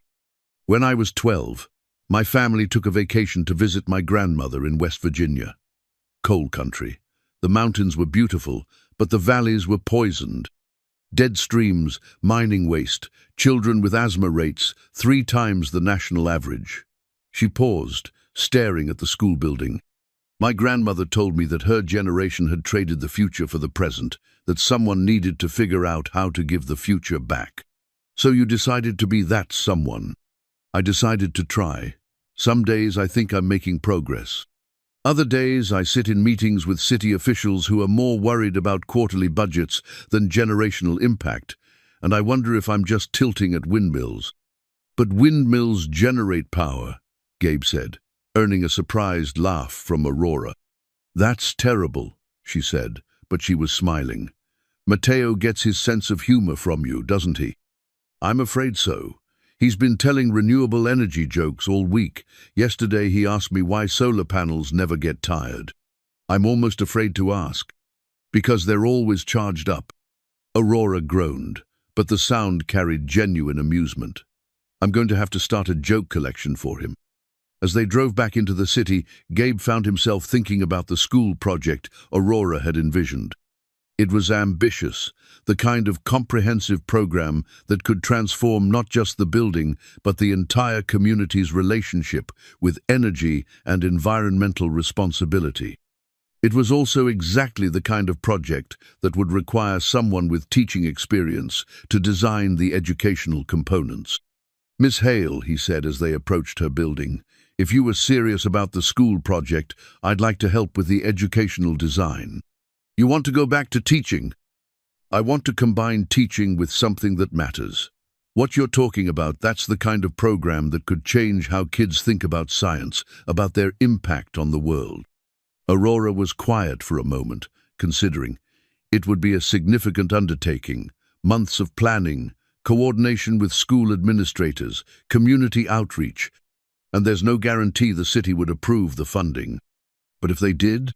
When I was 12, my family took a vacation to visit my grandmother in West Virginia. Coal country. The mountains were beautiful, but the valleys were poisoned. Dead streams, mining waste, children with asthma rates 3 times the national average. She paused, staring at the school building. My grandmother told me that her generation had traded the future for the present, that someone needed to figure out how to give the future back. So you decided to be that someone. I decided to try. Some days I think I'm making progress. Other days I sit in meetings with city officials who are more worried about quarterly budgets than generational impact, and I wonder if I'm just tilting at windmills. But windmills generate power, Gabe said, earning a surprised laugh from Aurora. That's terrible, she said, but she was smiling. Mateo gets his sense of humor from you, doesn't he? I'm afraid so. He's been telling renewable energy jokes all week. Yesterday he asked me why solar panels never get tired. I'm almost afraid to ask. Because they're always charged up. Aurora groaned, but the sound carried genuine amusement. I'm going to have to start a joke collection for him. As they drove back into the city, Gabe found himself thinking about the school project Aurora had envisioned. It was ambitious, the kind of comprehensive program that could transform not just the building, but the entire community's relationship with energy and environmental responsibility. It was also exactly the kind of project that would require someone with teaching experience to design the educational components. Miss Hale, he said as they approached her building, if you were serious about the school project, I'd like to help with the educational design. You want to go back to teaching? I want to combine teaching with something that matters. What you're talking about, that's the kind of program that could change how kids think about science, about their impact on the world. Aurora was quiet for a moment, considering. It would be a significant undertaking, months of planning, coordination with school administrators, community outreach, and there's no guarantee the city would approve the funding. But if they did,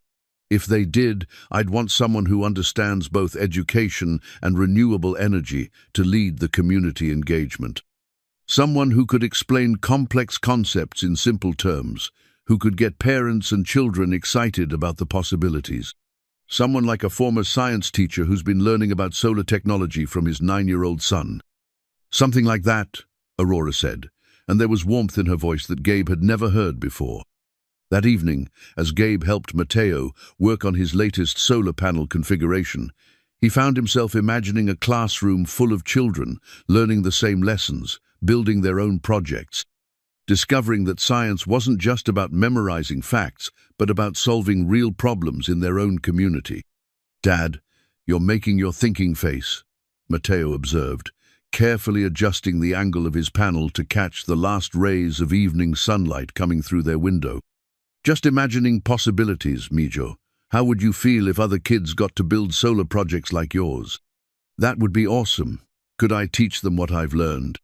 I'd want someone who understands both education and renewable energy to lead the community engagement. Someone who could explain complex concepts in simple terms, who could get parents and children excited about the possibilities. Someone like a former science teacher who's been learning about solar technology from his 9-year-old son. Something like that, Aurora said, and there was warmth in her voice that Gabe had never heard before. That evening, as Gabe helped Mateo work on his latest solar panel configuration, he found himself imagining a classroom full of children, learning the same lessons, building their own projects, discovering that science wasn't just about memorizing facts, but about solving real problems in their own community. Dad, you're making your thinking face, Mateo observed, carefully adjusting the angle of his panel to catch the last rays of evening sunlight coming through their window. Just imagining possibilities, Mijo. How would you feel if other kids got to build solar projects like yours? That would be awesome. Could I teach them what I've learned?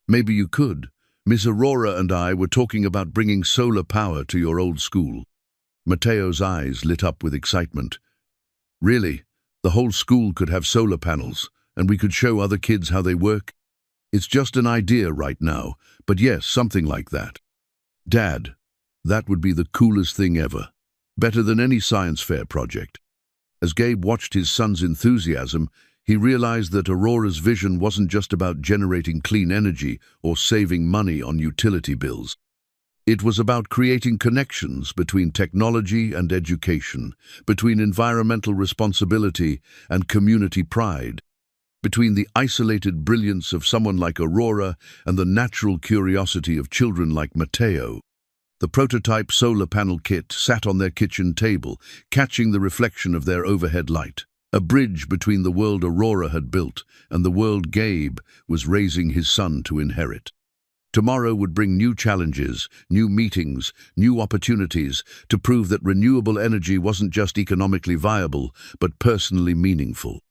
Maybe you could. Miss Aurora and I were talking about bringing solar power to your old school. Mateo's eyes lit up with excitement. Really? The whole school could have solar panels, and we could show other kids how they work? It's just an idea right now, but yes, something like that. Dad, that would be the coolest thing ever. Better than any science fair project. As Gabe watched his son's enthusiasm, he realized that Aurora's vision wasn't just about generating clean energy or saving money on utility bills. It was about creating connections between technology and education, between environmental responsibility and community pride, between the isolated brilliance of someone like Aurora and the natural curiosity of children like Mateo. The prototype solar panel kit sat on their kitchen table, catching the reflection of their overhead light, a bridge between the world Aurora had built and the world Gabe was raising his son to inherit. Tomorrow would bring new challenges, new meetings, new opportunities to prove that renewable energy wasn't just economically viable, but personally meaningful.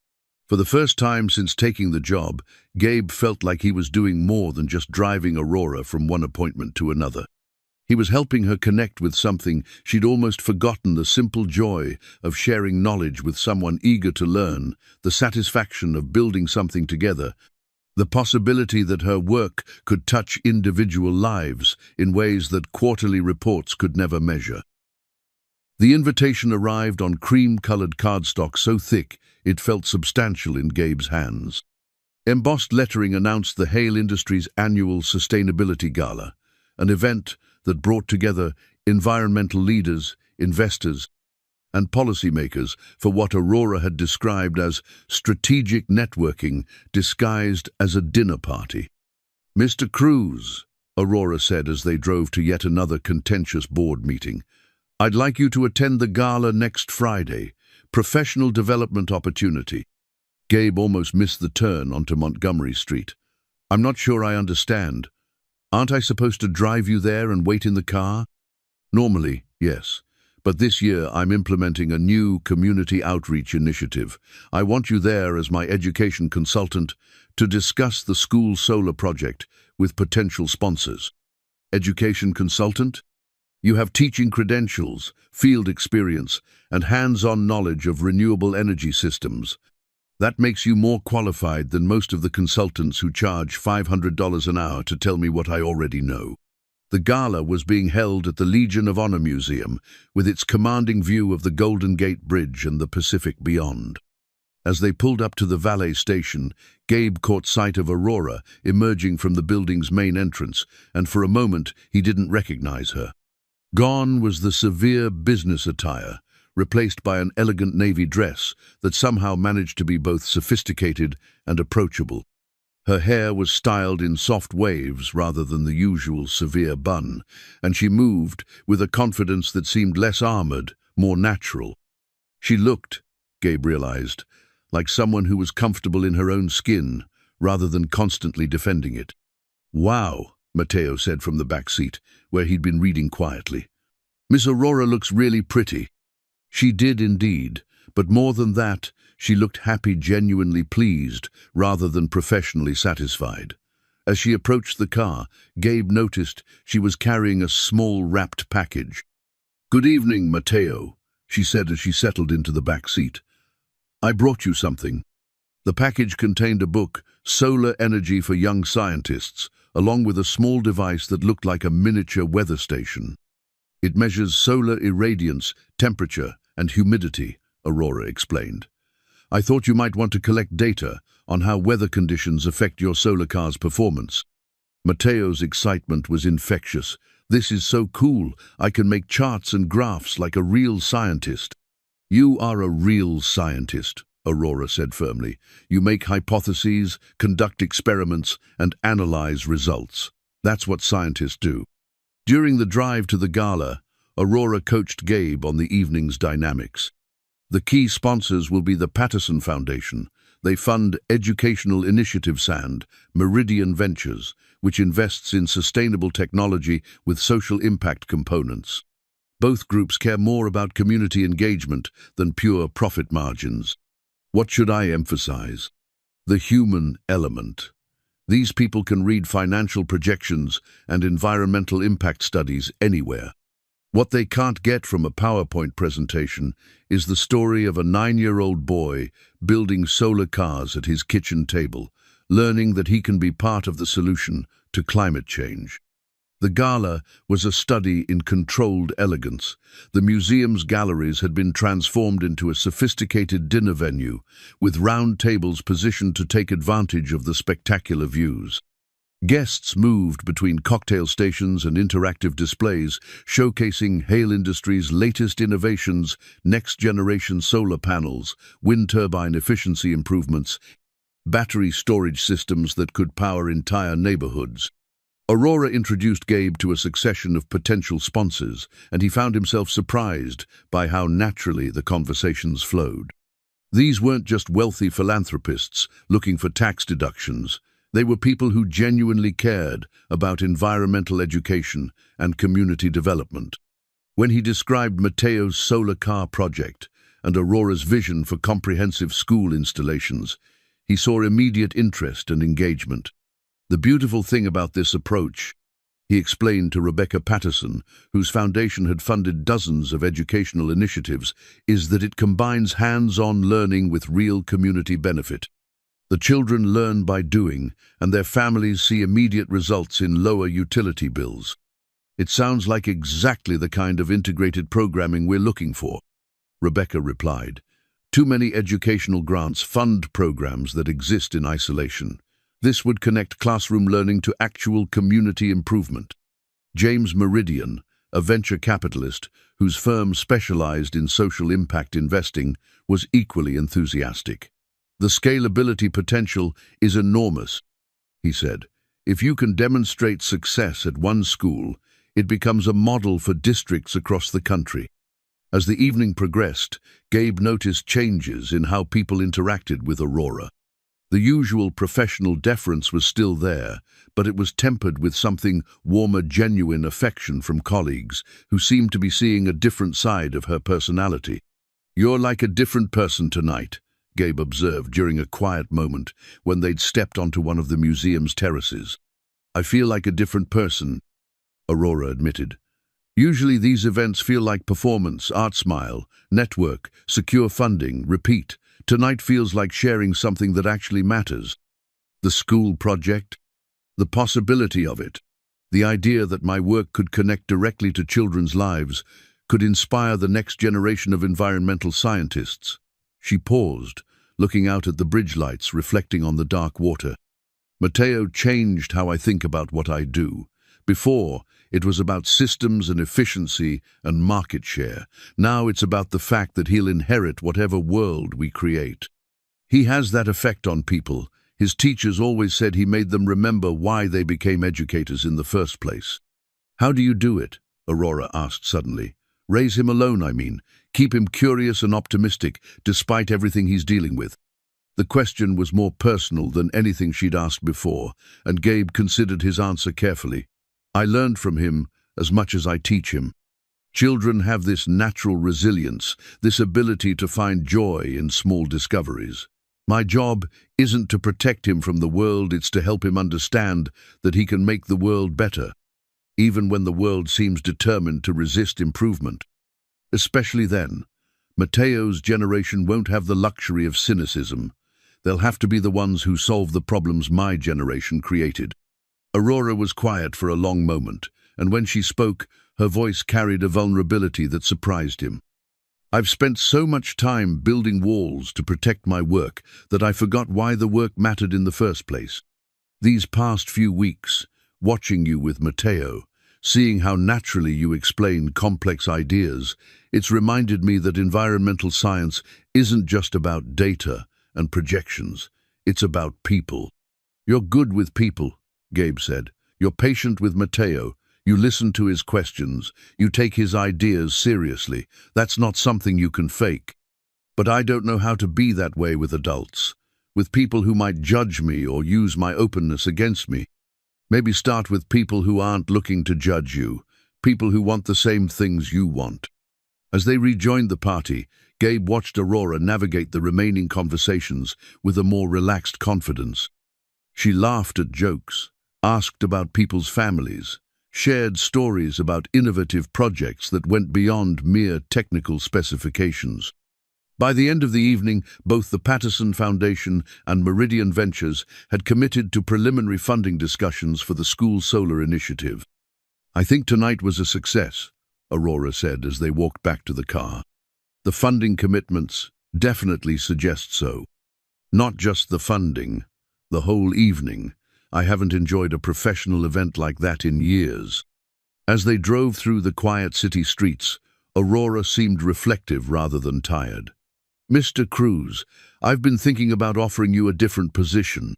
For the first time since taking the job, Gabe felt like he was doing more than just driving Aurora from one appointment to another. He was helping her connect with something she'd almost forgotten: the simple joy of sharing knowledge with someone eager to learn, the satisfaction of building something together, the possibility that her work could touch individual lives in ways that quarterly reports could never measure. The invitation arrived on cream-colored cardstock so thick it felt substantial in Gabe's hands. Embossed lettering announced the Hale Industries' annual Sustainability Gala, an event that brought together environmental leaders, investors, and policymakers for what Aurora had described as strategic networking disguised as a dinner party. "Mr. Cruz," Aurora said as they drove to yet another contentious board meeting, "I'd like you to attend the gala next Friday. Professional development opportunity." Gabe almost missed the turn onto Montgomery Street. "I'm not sure I understand. Aren't I supposed to drive you there and wait in the car?" "Normally, yes. But this year I'm implementing a new community outreach initiative. I want you there as my education consultant to discuss the school solar project with potential sponsors." "Education consultant? You have teaching credentials, field experience, and hands-on knowledge of renewable energy systems. That makes you more qualified than most of the consultants who charge $500 an hour to tell me what I already know." The gala was being held at the Legion of Honor Museum, with its commanding view of the Golden Gate Bridge and the Pacific beyond. As they pulled up to the valet station, Gabe caught sight of Aurora emerging from the building's main entrance, and for a moment he didn't recognize her. Gone was the severe business attire, replaced by an elegant navy dress that somehow managed to be both sophisticated and approachable. Her hair was styled in soft waves rather than the usual severe bun, and she moved with a confidence that seemed less armored, more natural. She looked, Gabe realized, like someone who was comfortable in her own skin rather than constantly defending it. "Wow," Mateo said from the back seat, where he'd been reading quietly. "Miss Aurora looks really pretty." She did indeed, but more than that, she looked happy, genuinely pleased, rather than professionally satisfied. As she approached the car, Gabe noticed she was carrying a small wrapped package. "Good evening, Mateo," she said as she settled into the back seat. "I brought you something." The package contained a book, Solar Energy for Young Scientists, along with a small device that looked like a miniature weather station. "It measures solar irradiance, temperature, and humidity," Aurora explained. "I thought you might want to collect data on how weather conditions affect your solar car's performance." Mateo's excitement was infectious. "This is so cool. I can make charts and graphs like a real scientist." "You are a real scientist," Aurora said firmly. "You make hypotheses, conduct experiments, and analyze results. That's what scientists do." During the drive to the gala, Aurora coached Gabe on the evening's dynamics. The key sponsors will be the Patterson Foundation. They fund educational initiatives, and Meridian Ventures, which invests in sustainable technology with social impact components. Both groups care more about community engagement than pure profit margins. What should I emphasize? The human element. These people can read financial projections and environmental impact studies anywhere. What they can't get from a PowerPoint presentation is the story of a 9-year-old boy building solar cars at his kitchen table, learning that he can be part of the solution to climate change. The gala was a study in controlled elegance. The museum's galleries had been transformed into a sophisticated dinner venue, with round tables positioned to take advantage of the spectacular views. Guests moved between cocktail stations and interactive displays, showcasing Hale Industries' latest innovations, next-generation solar panels, wind turbine efficiency improvements, battery storage systems that could power entire neighborhoods. Aurora introduced Gabe to a succession of potential sponsors, and he found himself surprised by how naturally the conversations flowed. These weren't just wealthy philanthropists looking for tax deductions. They were people who genuinely cared about environmental education and community development. When he described Mateo's solar car project and Aurora's vision for comprehensive school installations, he saw immediate interest and engagement. The beautiful thing about this approach, he explained to Rebecca Patterson, whose foundation had funded dozens of educational initiatives, is that it combines hands-on learning with real community benefit. The children learn by doing, and their families see immediate results in lower utility bills. It sounds like exactly the kind of integrated programming we're looking for, Rebecca replied. Too many educational grants fund programs that exist in isolation. This would connect classroom learning to actual community improvement. James Meridian, a venture capitalist whose firm specialized in social impact investing, was equally enthusiastic. The scalability potential is enormous, he said. If you can demonstrate success at one school, it becomes a model for districts across the country. As the evening progressed, Gabe noticed changes in how people interacted with Aurora. The usual professional deference was still there, but it was tempered with something warmer, genuine affection from colleagues who seemed to be seeing a different side of her personality. "You're like a different person tonight," Gabe observed during a quiet moment when they'd stepped onto one of the museum's terraces. "I feel like a different person," Aurora admitted. "Usually these events feel like performance, art smile, network, secure funding, repeat. Tonight feels like sharing something that actually matters. The school project, the possibility of it, the idea that my work could connect directly to children's lives, could inspire the next generation of environmental scientists." She paused, looking out at the bridge lights reflecting on the dark water. "Matteo changed how I think about what I do. Before, it was about systems and efficiency and market share. Now it's about the fact that he'll inherit whatever world we create. He has that effect on people. His teachers always said he made them remember why they became educators in the first place." "How do you do it?" Aurora asked suddenly. "Raise him alone, I mean. Keep him curious and optimistic, despite everything he's dealing with." The question was more personal than anything she'd asked before, and Gabe considered his answer carefully. "I learned from him as much as I teach him. Children have this natural resilience, this ability to find joy in small discoveries. My job isn't to protect him from the world, it's to help him understand that he can make the world better, even when the world seems determined to resist improvement. Especially then, Matteo's generation won't have the luxury of cynicism. They'll have to be the ones who solve the problems my generation created." Aurora was quiet for a long moment, and when she spoke, her voice carried a vulnerability that surprised him. "I've spent so much time building walls to protect my work that I forgot why the work mattered in the first place. These past few weeks, watching you with Matteo, seeing how naturally you explain complex ideas, it's reminded me that environmental science isn't just about data and projections, it's about people. You're good with people," Gabe said. "You're patient with Matteo. You listen to his questions. You take his ideas seriously. That's not something you can fake. But I don't know how to be that way with adults, with people who might judge me or use my openness against me. Maybe start with people who aren't looking to judge you, people who want the same things you want." As they rejoined the party, Gabe watched Aurora navigate the remaining conversations with a more relaxed confidence. She laughed at jokes, asked about people's families, shared stories about innovative projects that went beyond mere technical specifications. By the end of the evening, both the Patterson Foundation and Meridian Ventures had committed to preliminary funding discussions for the school solar initiative. "I think tonight was a success," Aurora said as they walked back to the car. "The funding commitments definitely suggest so. Not just the funding, the whole evening. I haven't enjoyed a professional event like that in years." As they drove through the quiet city streets, Aurora seemed reflective rather than tired. "Mr. Cruz, I've been thinking about offering you a different position.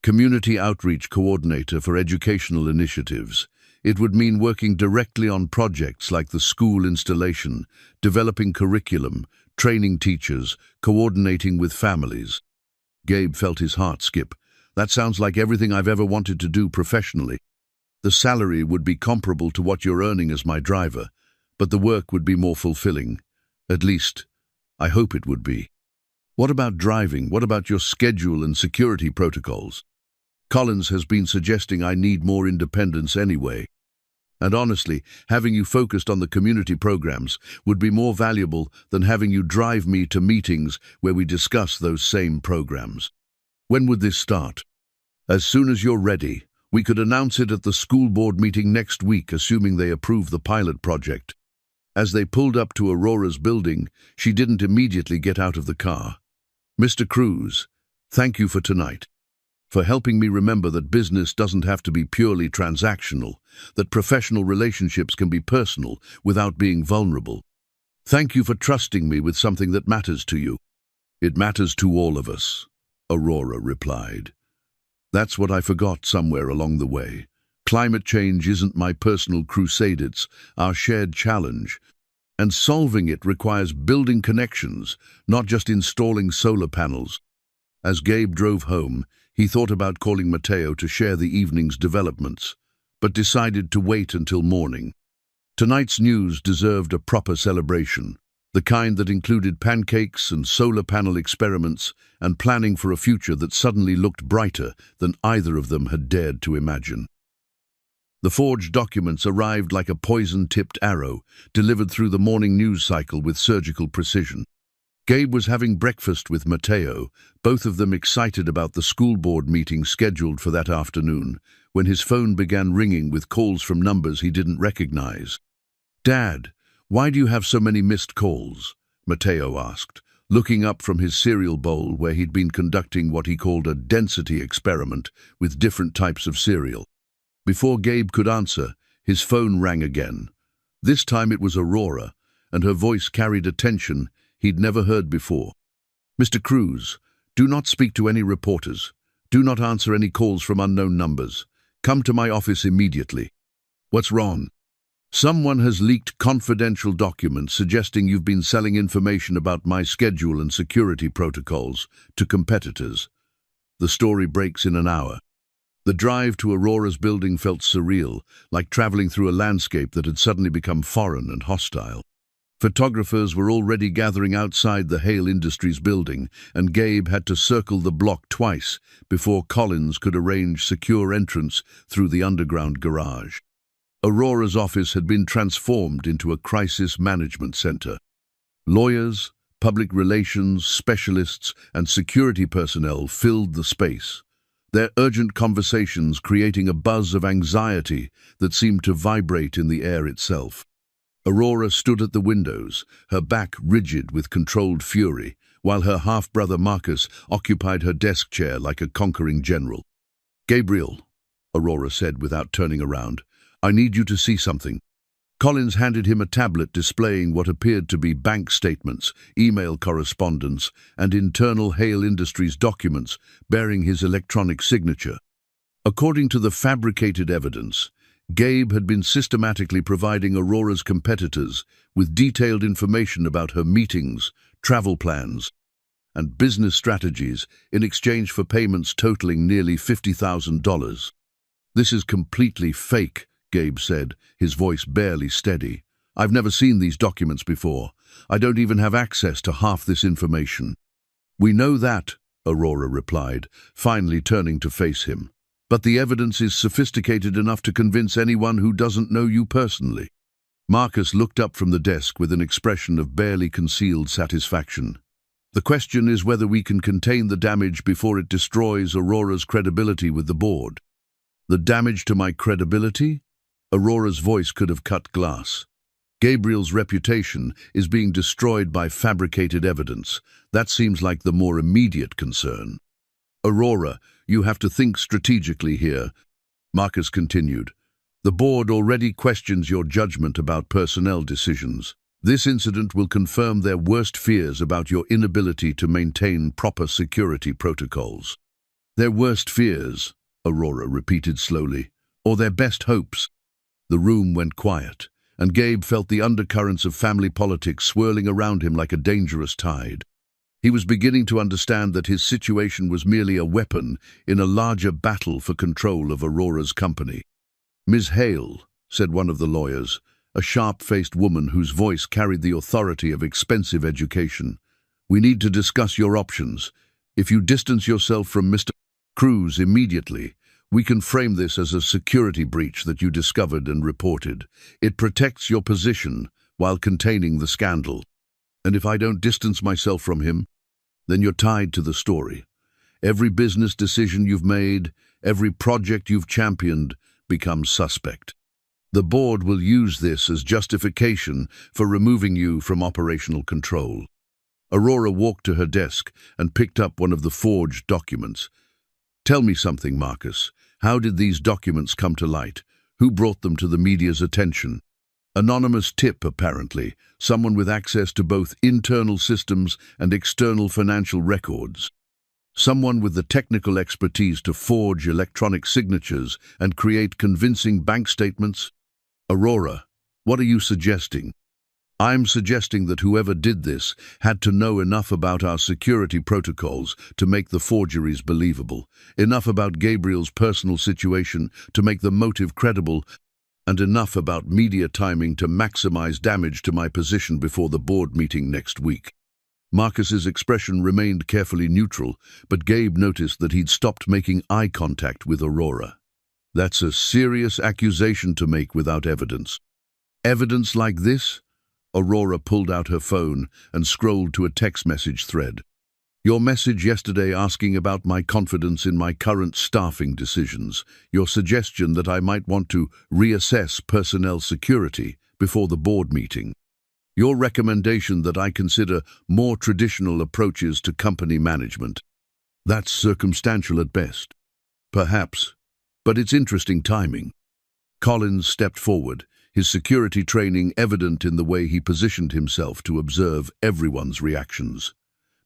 Community Outreach Coordinator for Educational Initiatives. It would mean working directly on projects like the school installation, developing curriculum, training teachers, coordinating with families." Gabe felt his heart skip. "That sounds like everything I've ever wanted to do professionally. The salary would be comparable to what you're earning as my driver, but the work would be more fulfilling. At least, I hope it would be. What about driving? What about your schedule and security protocols? Collins has been suggesting I need more independence anyway. And honestly, having you focused on the community programs would be more valuable than having you drive me to meetings where we discuss those same programs. When would this start? As soon as you're ready. We could announce it at the school board meeting next week, assuming they approve the pilot project. As they pulled up to Aurora's building, she didn't immediately get out of the car. Mr. Cruz, thank you for tonight. For helping me remember that business doesn't have to be purely transactional, that professional relationships can be personal without being vulnerable. Thank you for trusting me with something that matters to you. It matters to all of us, Aurora replied. That's what I forgot somewhere along the way. Climate change isn't my personal crusade, it's our shared challenge. And solving it requires building connections, not just installing solar panels. As Gabe drove home, he thought about calling Mateo to share the evening's developments, but decided to wait until morning. Tonight's news deserved a proper celebration, the kind that included pancakes and solar panel experiments and planning for a future that suddenly looked brighter than either of them had dared to imagine. The forged documents arrived like a poison-tipped arrow, delivered through the morning news cycle with surgical precision. Gabe was having breakfast with Mateo, both of them excited about the school board meeting scheduled for that afternoon, when his phone began ringing with calls from numbers he didn't recognize. "Dad, why do you have so many missed calls?" Mateo asked, looking up from his cereal bowl where he'd been conducting what he called a density experiment with different types of cereal. Before Gabe could answer, his phone rang again. This time it was Aurora, and her voice carried a tension he'd never heard before. "Mr. Cruz, do not speak to any reporters. Do not answer any calls from unknown numbers. Come to my office immediately." "What's wrong?" "Someone has leaked confidential documents suggesting you've been selling information about my schedule and security protocols to competitors. The story breaks in an hour." The drive to Aurora's building felt surreal, like traveling through a landscape that had suddenly become foreign and hostile. Photographers were already gathering outside the Hale Industries building, and Gabe had to circle the block twice before Collins could arrange secure entrance through the underground garage. Aurora's office had been transformed into a crisis management center. Lawyers, public relations specialists, and security personnel filled the space, their urgent conversations creating a buzz of anxiety that seemed to vibrate in the air itself. Aurora stood at the windows, her back rigid with controlled fury, while her half-brother Marcus occupied her desk chair like a conquering general. "Gabriel," Aurora said without turning around, "I need you to see something." Collins handed him a tablet displaying what appeared to be bank statements, email correspondence, and internal Hale Industries documents bearing his electronic signature. According to the fabricated evidence, Gabe had been systematically providing Aurora's competitors with detailed information about her meetings, travel plans, and business strategies in exchange for payments totaling nearly $50,000. "This is completely fake," Gabe said, his voice barely steady. "I've never seen these documents before. I don't even have access to half this information." "We know that," Aurora replied, finally turning to face him. "But the evidence is sophisticated enough to convince anyone who doesn't know you personally." Marcus looked up from the desk with an expression of barely concealed satisfaction. "The question is whether we can contain the damage before it destroys Aurora's credibility with the board." "The damage to my credibility?" Aurora's voice could have cut glass. "Gabriel's reputation is being destroyed by fabricated evidence. That seems like the more immediate concern." "Aurora, you have to think strategically here," Marcus continued. "The board already questions your judgment about personnel decisions. This incident will confirm their worst fears about your inability to maintain proper security protocols." "Their worst fears," Aurora repeated slowly, "or their best hopes." The room went quiet, and Gabe felt the undercurrents of family politics swirling around him like a dangerous tide. He was beginning to understand that his situation was merely a weapon in a larger battle for control of Aurora's company. "Ms. Hale," said one of the lawyers, a sharp-faced woman whose voice carried the authority of expensive education, We need to discuss your options. If you distance yourself from Mr. Cruz immediately, we can frame this as a security breach that you discovered and reported. It protects your position while containing the scandal. And if I don't distance myself from him, then you're tied to the story. Every business decision you've made, every project you've championed becomes suspect. The board will use this as justification for removing you from operational control. Aurora walked to her desk and picked up one of the forged documents. Tell me something, Marcus. How did these documents come to light? Who brought them to the media's attention? Anonymous tip, apparently. Someone with access to both internal systems and external financial records. Someone with the technical expertise to forge electronic signatures and create convincing bank statements? Aurora, what are you suggesting? I'm suggesting that whoever did this had to know enough about our security protocols to make the forgeries believable, enough about Gabriel's personal situation to make the motive credible, and enough about media timing to maximize damage to my position before the board meeting next week. Marcus's expression remained carefully neutral, but Gabe noticed that he'd stopped making eye contact with Aurora. That's a serious accusation to make without evidence. Evidence like this? Aurora pulled out her phone and scrolled to a text message thread. Your message yesterday asking about my confidence in my current staffing decisions, your suggestion that I might want to reassess personnel security before the board meeting, your recommendation that I consider more traditional approaches to company management. That's circumstantial at best. Perhaps, but it's interesting timing. Collins stepped forward, his security training evident in the way he positioned himself to observe everyone's reactions.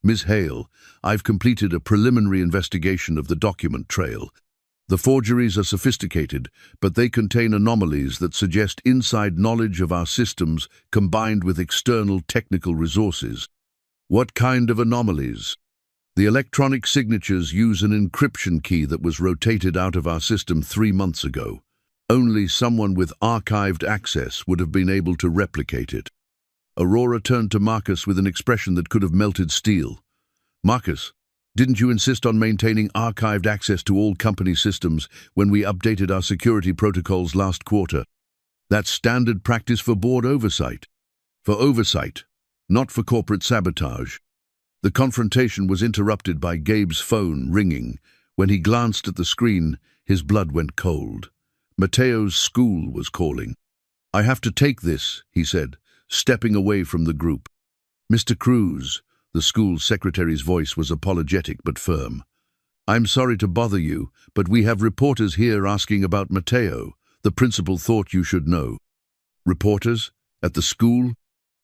Ms. Hale, I've completed a preliminary investigation of the document trail. The forgeries are sophisticated, but they contain anomalies that suggest inside knowledge of our systems combined with external technical resources. What kind of anomalies? The electronic signatures use an encryption key that was rotated out of our system 3 months ago. Only someone with archived access would have been able to replicate it. Aurora turned to Marcus with an expression that could have melted steel. Marcus, didn't you insist on maintaining archived access to all company systems when we updated our security protocols last quarter? That's standard practice for board oversight. For oversight, not for corporate sabotage. The confrontation was interrupted by Gabe's phone ringing. When he glanced at the screen, his blood went cold. Mateo's school was calling. I have to take this, he said, stepping away from the group. Mr. Cruz, the school secretary's voice was apologetic but firm. I'm sorry to bother you, but we have reporters here asking about Mateo. The principal thought you should know. Reporters? At the school?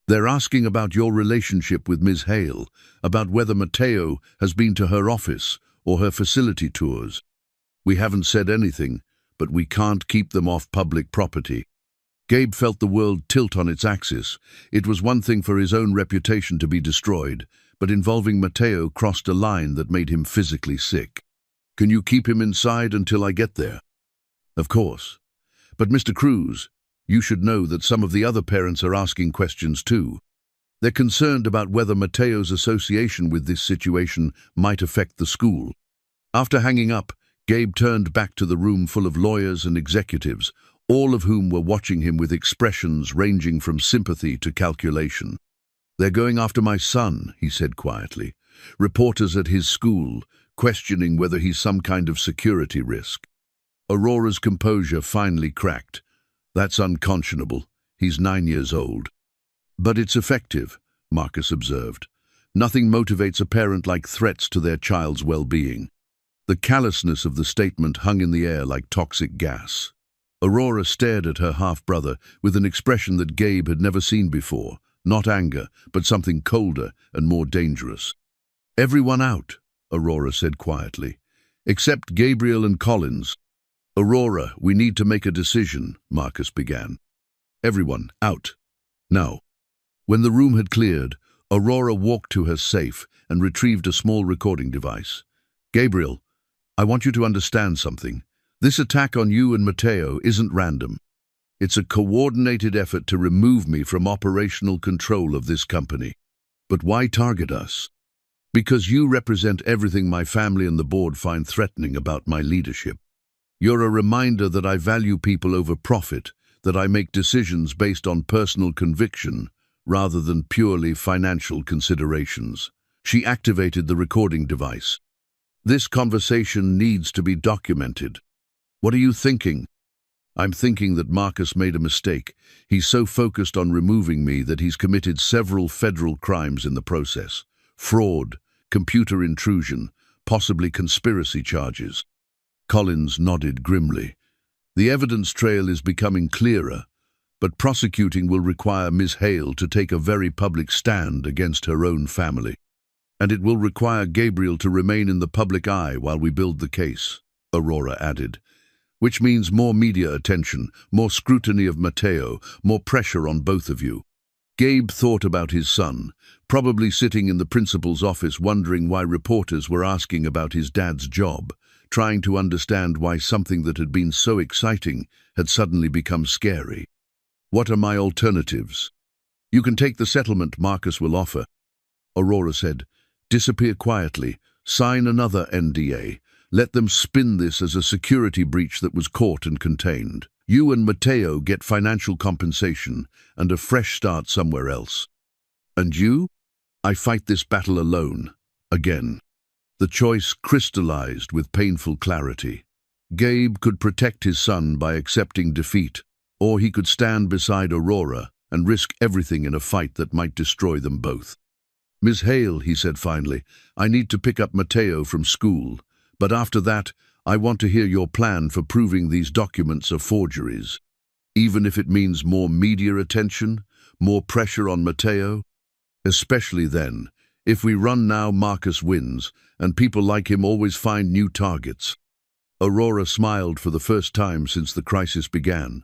They're asking about your relationship with Ms. Hale, about whether Mateo has been to her office or her facility tours. We haven't said anything, but we can't keep them off public property. Gabe felt the world tilt on its axis. It was one thing for his own reputation to be destroyed, but involving Mateo crossed a line that made him physically sick. Can you keep him inside until I get there? Of course. But Mr. Cruz, you should know that some of the other parents are asking questions too. They're concerned about whether Mateo's association with this situation might affect the school. After hanging up, Gabe turned back to the room full of lawyers and executives, all of whom were watching him with expressions ranging from sympathy to calculation. They're going after my son, he said quietly. Reporters at his school, questioning whether he's some kind of security risk. Aurora's composure finally cracked. That's unconscionable. He's 9 years old. But it's effective, Marcus observed. Nothing motivates a parent like threats to their child's well-being. The callousness of the statement hung in the air like toxic gas. Aurora stared at her half-brother with an expression that Gabe had never seen before, not anger, but something colder and more dangerous. Everyone out, Aurora said quietly, except Gabriel and Collins. Aurora, we need to make a decision, Marcus began. Everyone, out. Now. When the room had cleared, Aurora walked to her safe and retrieved a small recording device. Gabriel, I want you to understand something. This attack on you and Mateo isn't random. It's a coordinated effort to remove me from operational control of this company. But why target us? Because you represent everything my family and the board find threatening about my leadership. You're a reminder that I value people over profit, that I make decisions based on personal conviction rather than purely financial considerations. She activated the recording device. This conversation needs to be documented. What are you thinking? I'm thinking that Marcus made a mistake. He's so focused on removing me that he's committed several federal crimes in the process. Fraud, computer intrusion, possibly conspiracy charges. Collins nodded grimly. The evidence trail is becoming clearer, but prosecuting will require Ms. Hale to take a very public stand against her own family. And it will require Gabriel to remain in the public eye while we build the case, Aurora added. Which means more media attention, more scrutiny of Mateo, more pressure on both of you. Gabe thought about his son, probably sitting in the principal's office wondering why reporters were asking about his dad's job, trying to understand why something that had been so exciting had suddenly become scary. What are my alternatives? You can take the settlement Marcus will offer, Aurora said. Disappear quietly, sign another NDA. Let them spin this as a security breach that was caught and contained. You and Mateo get financial compensation and a fresh start somewhere else. And you? I fight this battle alone, again. The choice crystallized with painful clarity. Gabe could protect his son by accepting defeat, or he could stand beside Aurora and risk everything in a fight that might destroy them both. Ms. Hale, he said finally, I need to pick up Mateo from school, but after that, I want to hear your plan for proving these documents are forgeries. Even if it means more media attention, more pressure on Mateo. Especially then, if we run now, Marcus wins, and people like him always find new targets. Aurora smiled for the first time since the crisis began.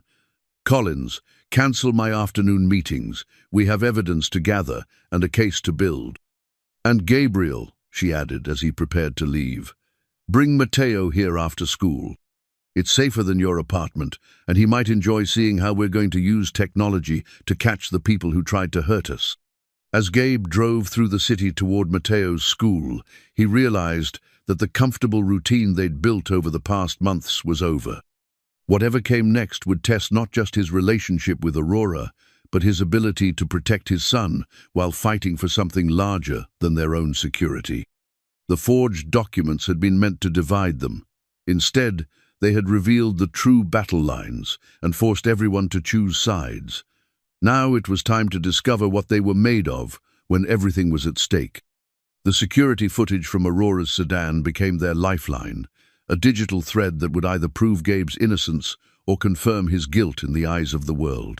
Collins, cancel my afternoon meetings. We have evidence to gather and a case to build. And Gabriel, she added as he prepared to leave, bring Mateo here after school. It's safer than your apartment, and he might enjoy seeing how we're going to use technology to catch the people who tried to hurt us. As Gabe drove through the city toward Mateo's school, he realized that the comfortable routine they'd built over the past months was over. Whatever came next would test not just his relationship with Aurora, but his ability to protect his son while fighting for something larger than their own security. The forged documents had been meant to divide them. Instead, they had revealed the true battle lines and forced everyone to choose sides. Now it was time to discover what they were made of when everything was at stake. The security footage from Aurora's sedan became their lifeline, a digital thread that would either prove Gabe's innocence or confirm his guilt in the eyes of the world.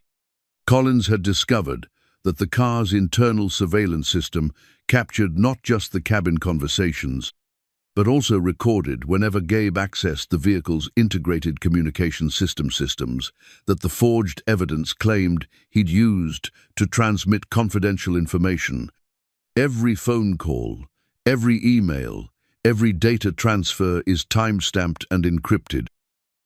Collins had discovered that the car's internal surveillance system captured not just the cabin conversations, but also recorded whenever Gabe accessed the vehicle's integrated communication systems that the forged evidence claimed he'd used to transmit confidential information. Every phone call, every email, every data transfer is time-stamped and encrypted,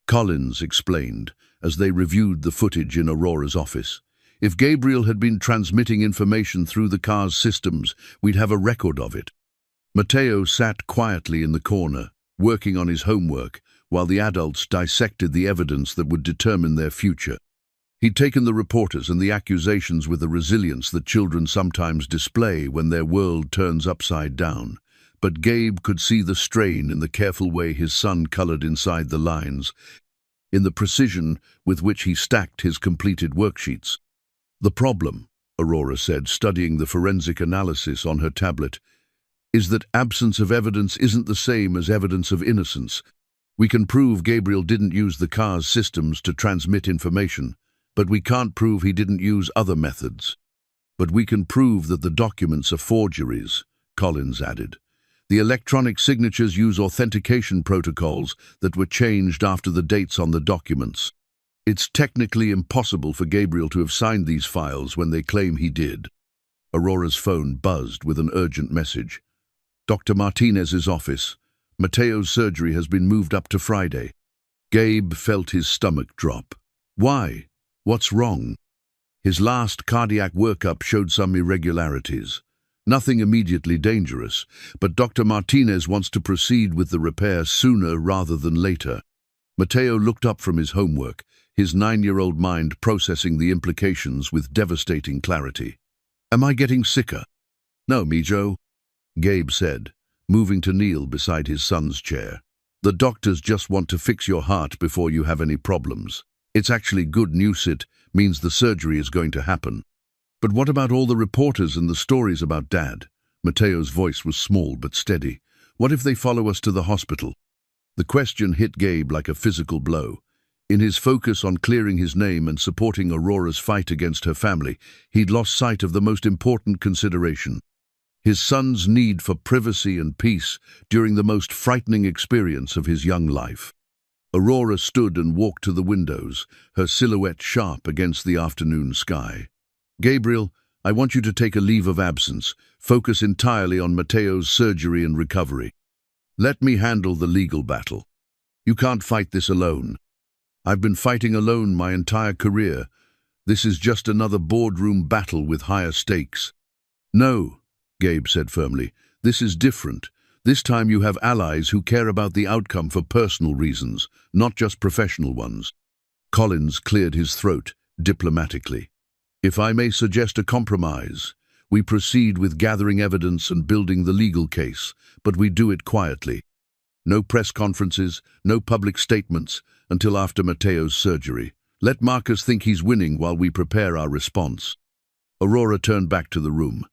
Collins explained as they reviewed the footage in Aurora's office. If Gabriel had been transmitting information through the car's systems, we'd have a record of it. Mateo sat quietly in the corner, working on his homework, while the adults dissected the evidence that would determine their future. He'd taken the reporters and the accusations with the resilience that children sometimes display when their world turns upside down. But Gabe could see the strain in the careful way his son colored inside the lines, in the precision with which he stacked his completed worksheets. The problem, Aurora said, studying the forensic analysis on her tablet, is that absence of evidence isn't the same as evidence of innocence. We can prove Gabriel didn't use the car's systems to transmit information, but we can't prove he didn't use other methods. But we can prove that the documents are forgeries, Collins added. The electronic signatures use authentication protocols that were changed after the dates on the documents. It's technically impossible for Gabriel to have signed these files when they claim he did. Aurora's phone buzzed with an urgent message. Dr. Martinez's office. Mateo's surgery has been moved up to Friday. Gabe felt his stomach drop. Why? What's wrong? His last cardiac workup showed some irregularities. Nothing immediately dangerous, but Dr. Martinez wants to proceed with the repair sooner rather than later. Mateo looked up from his homework, his 9-year-old mind processing the implications with devastating clarity. Am I getting sicker? No, Mijo, Gabe said, moving to kneel beside his son's chair. The doctors just want to fix your heart before you have any problems. It's actually good news. It means the surgery is going to happen. But what about all the reporters and the stories about Dad? Mateo's voice was small but steady. What if they follow us to the hospital? The question hit Gabe like a physical blow. In his focus on clearing his name and supporting Aurora's fight against her family, he'd lost sight of the most important consideration: his son's need for privacy and peace during the most frightening experience of his young life. Aurora stood and walked to the windows, her silhouette sharp against the afternoon sky. Gabriel, I want you to take a leave of absence, focus entirely on Mateo's surgery and recovery. Let me handle the legal battle. You can't fight this alone. I've been fighting alone my entire career. This is just another boardroom battle with higher stakes. No, Gabe said firmly, this is different. This time you have allies who care about the outcome for personal reasons, not just professional ones. Collins cleared his throat diplomatically. If I may suggest a compromise, we proceed with gathering evidence and building the legal case, but we do it quietly. No press conferences, no public statements until after Mateo's surgery. Let Marcus think he's winning while we prepare our response. Aurora turned back to the room.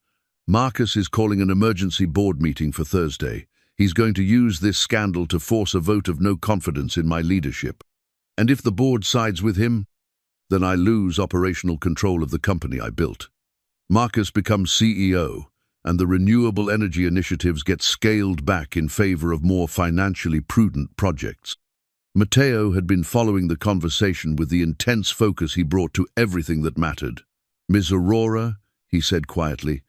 Marcus is calling an emergency board meeting for Thursday. He's going to use this scandal to force a vote of no confidence in my leadership. And if the board sides with him, then I lose operational control of the company I built. Marcus becomes CEO, and the renewable energy initiatives get scaled back in favor of more financially prudent projects. Mateo had been following the conversation with the intense focus he brought to everything that mattered. Ms. Aurora, he said quietly,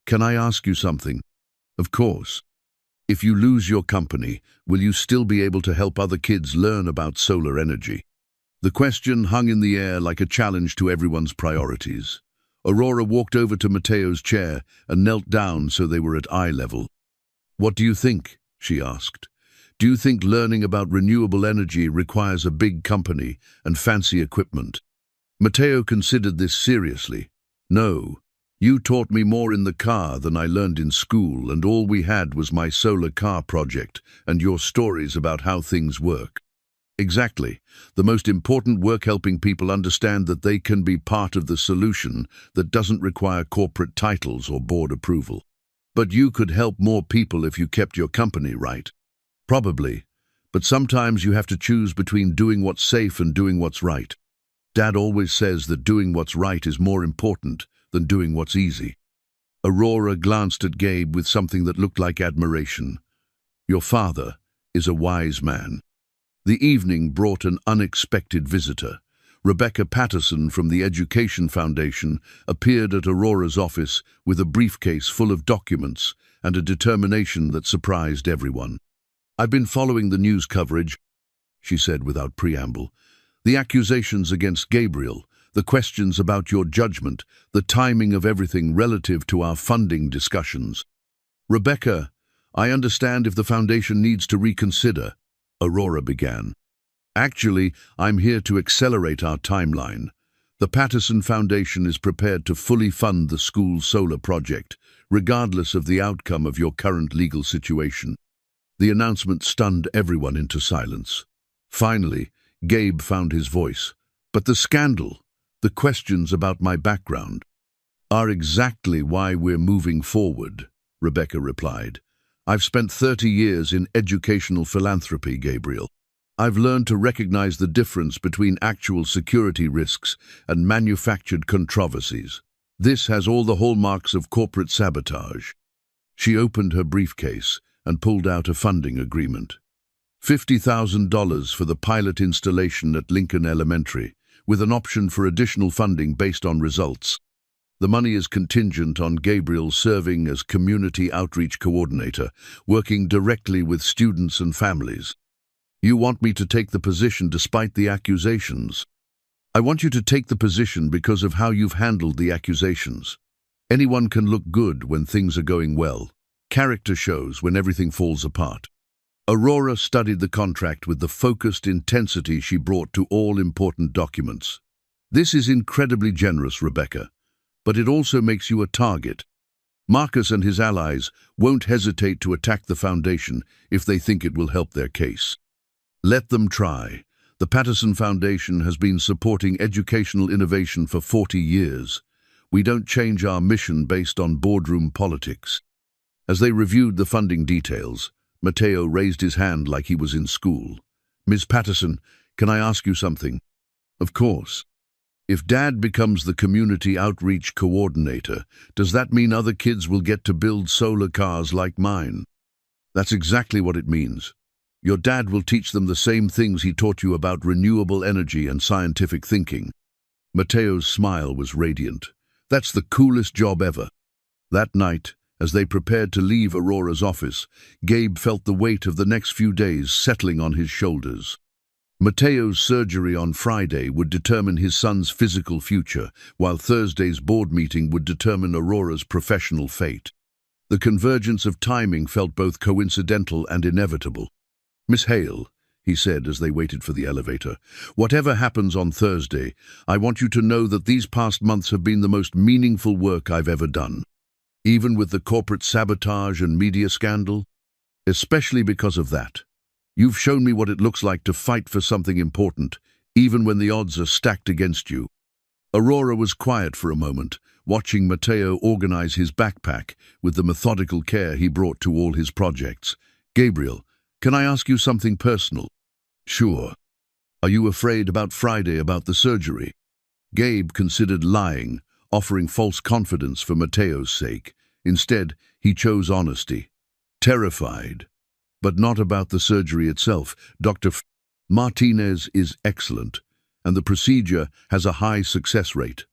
can I ask you something? Of course. If you lose your company, will you still be able to help other kids learn about solar energy? The question hung in the air like a challenge to everyone's priorities. Aurora walked over to Mateo's chair and knelt down so they were at eye level. What do you think? She asked. Do you think learning about renewable energy requires a big company and fancy equipment? Mateo considered this seriously. No. You taught me more in the car than I learned in school, and all we had was my solar car project and your stories about how things work. Exactly. The most important work helping people understand that they can be part of the solution that doesn't require corporate titles or board approval. But you could help more people if you kept your company right. Probably. But sometimes you have to choose between doing what's safe and doing what's right. Dad always says that doing what's right is more important than doing what's easy. Aurora glanced at Gabe with something that looked like admiration. Your father is a wise man. The evening brought an unexpected visitor. Rebecca Patterson from the Education Foundation appeared at Aurora's office with a briefcase full of documents and a determination that surprised everyone. I've been following the news coverage, she said without preamble. The accusations against Gabriel, the questions about your judgment, the timing of everything relative to our funding discussions. Rebecca, I understand if the foundation needs to reconsider, Aurora began. Actually, I'm here to accelerate our timeline. The Patterson Foundation is prepared to fully fund the school's solar project, regardless of the outcome of your current legal situation. The announcement stunned everyone into silence. Finally, Gabe found his voice. But the scandal, the questions about my background, are exactly why we're moving forward, Rebecca replied. I've spent 30 years in educational philanthropy, Gabriel. I've learned to recognize the difference between actual security risks and manufactured controversies. This has all the hallmarks of corporate sabotage. She opened her briefcase and pulled out a funding agreement. $50,000 for the pilot installation at Lincoln Elementary, with an option for additional funding based on results. The money is contingent on Gabriel serving as community outreach coordinator, working directly with students and families. You want me to take the position despite the accusations? I want you to take the position because of how you've handled the accusations. Anyone can look good when things are going well. Character shows when everything falls apart. Aurora studied the contract with the focused intensity she brought to all important documents. This is incredibly generous, Rebecca, but it also makes you a target. Marcus and his allies won't hesitate to attack the Foundation if they think it will help their case. Let them try. The Patterson Foundation has been supporting educational innovation for 40 years. We don't change our mission based on boardroom politics. As they reviewed the funding details, Matteo raised his hand like he was in school. Ms. Patterson, can I ask you something? Of course. If Dad becomes the community outreach coordinator, does that mean other kids will get to build solar cars like mine? That's exactly what it means. Your dad will teach them the same things he taught you about renewable energy and scientific thinking. Matteo's smile was radiant. That's the coolest job ever. That night, as they prepared to leave Aurora's office, Gabe felt the weight of the next few days settling on his shoulders. Matteo's surgery on Friday would determine his son's physical future, while Thursday's board meeting would determine Aurora's professional fate. The convergence of timing felt both coincidental and inevitable. Miss Hale, he said as they waited for the elevator, whatever happens on Thursday, I want you to know that these past months have been the most meaningful work I've ever done. Even with the corporate sabotage and media scandal, especially because of that. You've shown me what it looks like to fight for something important, even when the odds are stacked against you. Aurora was quiet for a moment, watching Matteo organize his backpack with the methodical care he brought to all his projects. Gabriel, can I ask you something personal? Sure. Are you afraid about Friday about the surgery? Gabe considered lying, offering false confidence for Matteo's sake. Instead, he chose honesty. Terrified. But not about the surgery itself. Dr. Martinez is excellent, and the procedure has a high success rate.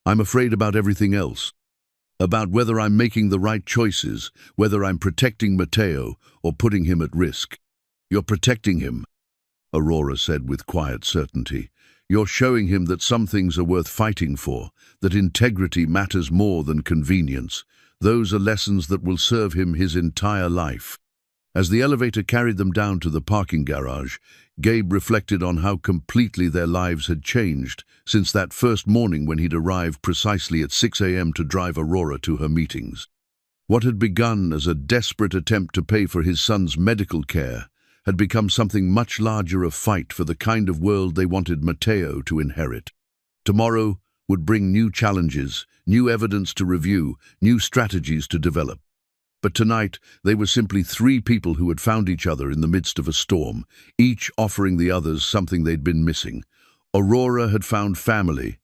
I'm afraid about everything else. About whether I'm making the right choices, whether I'm protecting Matteo or putting him at risk. You're protecting him, Aurora said with quiet certainty. You're showing him that some things are worth fighting for, that integrity matters more than convenience. Those are lessons that will serve him his entire life. As the elevator carried them down to the parking garage, Gabe reflected on how completely their lives had changed since that first morning when he'd arrived precisely at 6 a.m. to drive Aurora to her meetings. What had begun as a desperate attempt to pay for his son's medical care had become something much larger, a fight for the kind of world they wanted Matteo to inherit. Tomorrow would bring new challenges, new evidence to review, new strategies to develop. But tonight, they were simply three people who had found each other in the midst of a storm, each offering the others something they'd been missing. Aurora had found family,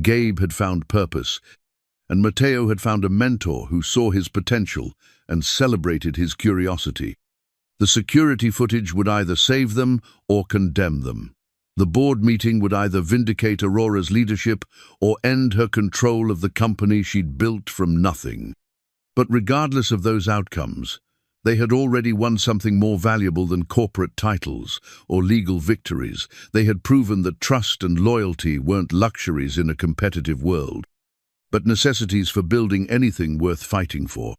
Gabe had found purpose, and Matteo had found a mentor who saw his potential and celebrated his curiosity. The security footage would either save them or condemn them. The board meeting would either vindicate Aurora's leadership or end her control of the company she'd built from nothing. But regardless of those outcomes, they had already won something more valuable than corporate titles or legal victories. They had proven that trust and loyalty weren't luxuries in a competitive world, but necessities for building anything worth fighting for.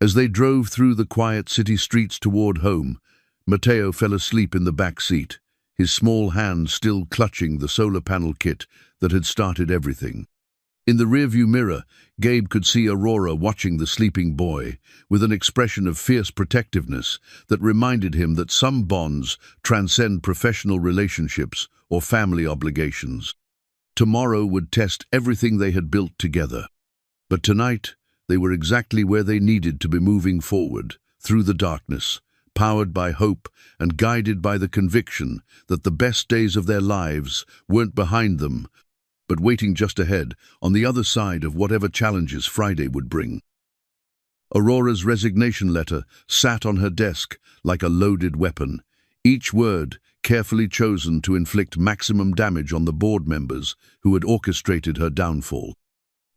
As they drove through the quiet city streets toward home, Matteo fell asleep in the back seat, his small hand still clutching the solar panel kit that had started everything. In the rearview mirror, Gabe could see Aurora watching the sleeping boy with an expression of fierce protectiveness that reminded him that some bonds transcend professional relationships or family obligations. Tomorrow would test everything they had built together. But tonight, they were exactly where they needed to be, moving forward, through the darkness, powered by hope and guided by the conviction that the best days of their lives weren't behind them, but waiting just ahead, on the other side of whatever challenges Friday would bring. Aurora's resignation letter sat on her desk like a loaded weapon, each word carefully chosen to inflict maximum damage on the board members who had orchestrated her downfall.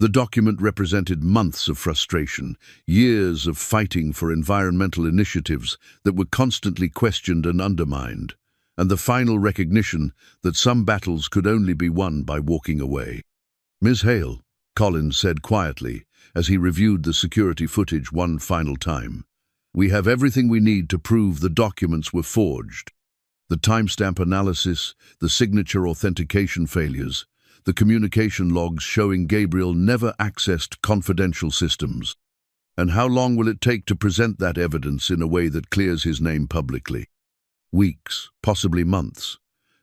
The document represented months of frustration, years of fighting for environmental initiatives that were constantly questioned and undermined, and the final recognition that some battles could only be won by walking away. Ms. Hale, Collins said quietly as he reviewed the security footage one final time. "We have everything we need to prove the documents were forged. The timestamp analysis, the signature authentication failures, the communication logs showing Gabriel never accessed confidential systems. And how long will it take to present that evidence in a way that clears his name publicly? Weeks, possibly months.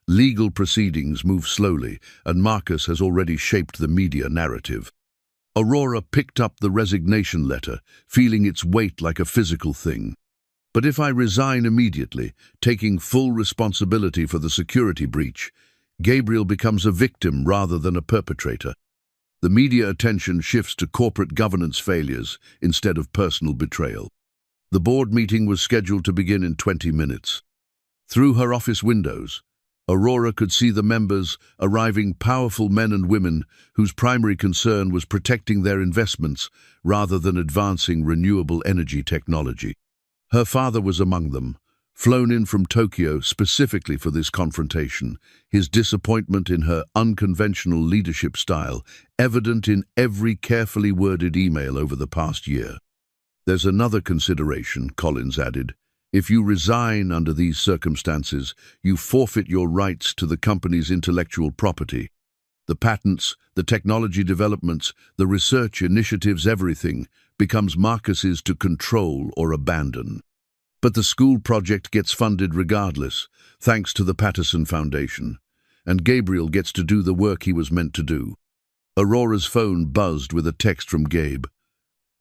Legal proceedings move slowly, and Marcus has already shaped the media narrative." Aurora picked up the resignation letter, feeling its weight like a physical thing. "But if I resign immediately, taking full responsibility for the security breach, Gabriel becomes a victim rather than a perpetrator. The media attention shifts to corporate governance failures instead of personal betrayal." The board meeting was scheduled to begin in 20 minutes. Through her office windows, Aurora could see the members arriving, powerful men and women whose primary concern was protecting their investments rather than advancing renewable energy technology. Her father was among them, flown in from Tokyo specifically for this confrontation, his disappointment in her unconventional leadership style evident in every carefully worded email over the past year. "There's another consideration," Collins added. "If you resign under these circumstances, you forfeit your rights to the company's intellectual property. The patents, the technology developments, the research initiatives, everything becomes Marcus's to control or abandon. But the school project gets funded regardless, thanks to the Patterson Foundation, and Gabriel gets to do the work he was meant to do." Aurora's phone buzzed with a text from Gabe.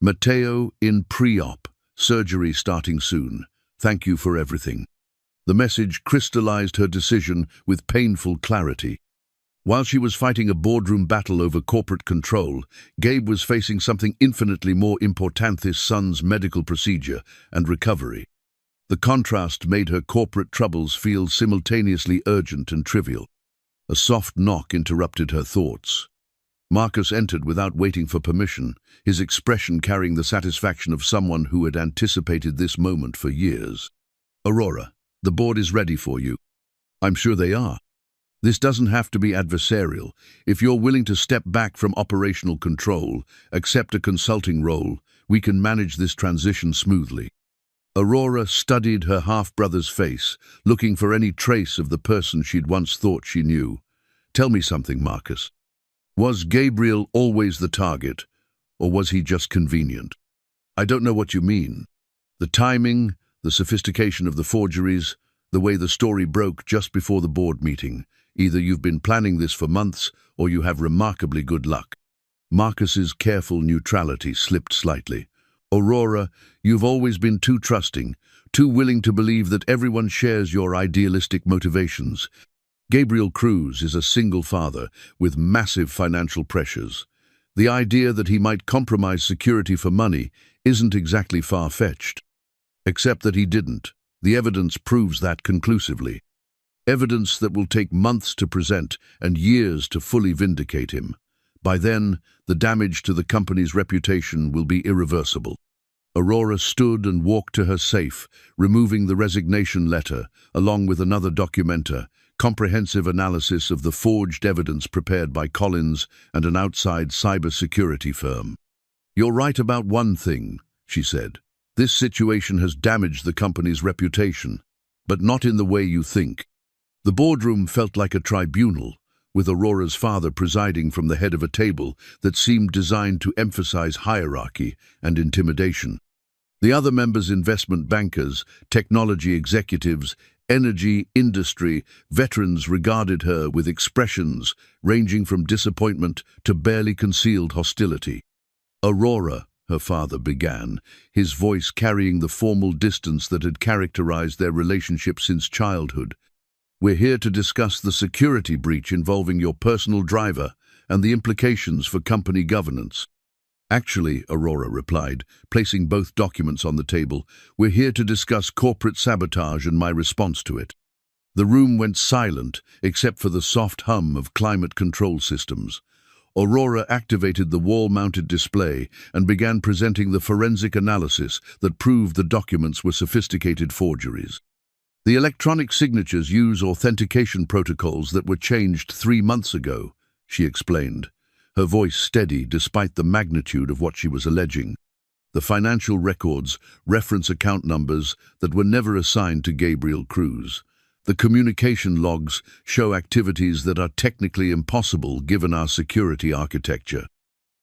"Matteo in pre-op, surgery starting soon. Thank you for everything." The message crystallized her decision with painful clarity. While she was fighting a boardroom battle over corporate control, Gabe was facing something infinitely more important: his son's medical procedure and recovery. The contrast made her corporate troubles feel simultaneously urgent and trivial. A soft knock interrupted her thoughts. Marcus entered without waiting for permission, his expression carrying the satisfaction of someone who had anticipated this moment for years. "Aurora, the board is ready for you." "I'm sure they are. This doesn't have to be adversarial. If you're willing to step back from operational control, accept a consulting role, we can manage this transition smoothly." Aurora studied her half-brother's face, looking for any trace of the person she'd once thought she knew. "Tell me something, Marcus. Was Gabriel always the target, or was he just convenient?" "I don't know what you mean. The timing, the sophistication of the forgeries, the way the story broke just before the board meeting. Either you've been planning this for months, or you have remarkably good luck." Marcus's careful neutrality slipped slightly. "Aurora, you've always been too trusting, too willing to believe that everyone shares your idealistic motivations. Gabriel Cruz is a single father with massive financial pressures. The idea that he might compromise security for money isn't exactly far-fetched. Except that he didn't. The evidence proves that conclusively. Evidence that will take months to present and years to fully vindicate him. By then, the damage to the company's reputation will be irreversible." Aurora stood and walked to her safe, removing the resignation letter, along with another documenta, comprehensive analysis of the forged evidence prepared by Collins and an outside cybersecurity firm. "You're right about one thing," she said. "This situation has damaged the company's reputation, but not in the way you think." The boardroom felt like a tribunal, with Aurora's father presiding from the head of a table that seemed designed to emphasize hierarchy and intimidation. The other members, investment bankers, technology executives, energy industry veterans, regarded her with expressions ranging from disappointment to barely concealed hostility. "Aurora," her father began, his voice carrying the formal distance that had characterized their relationship since childhood. "We're here to discuss the security breach involving your personal driver and the implications for company governance." "Actually," Aurora replied, placing both documents on the table, "we're here to discuss corporate sabotage and my response to it." The room went silent, except for the soft hum of climate control systems. Aurora activated the wall-mounted display and began presenting the forensic analysis that proved the documents were sophisticated forgeries. "The electronic signatures use authentication protocols that were changed 3 months ago," she explained. her voice steady despite the magnitude of what she was alleging. The financial records reference account numbers that were never assigned to Gabriel Cruz. The communication logs show activities that are technically impossible given our security architecture.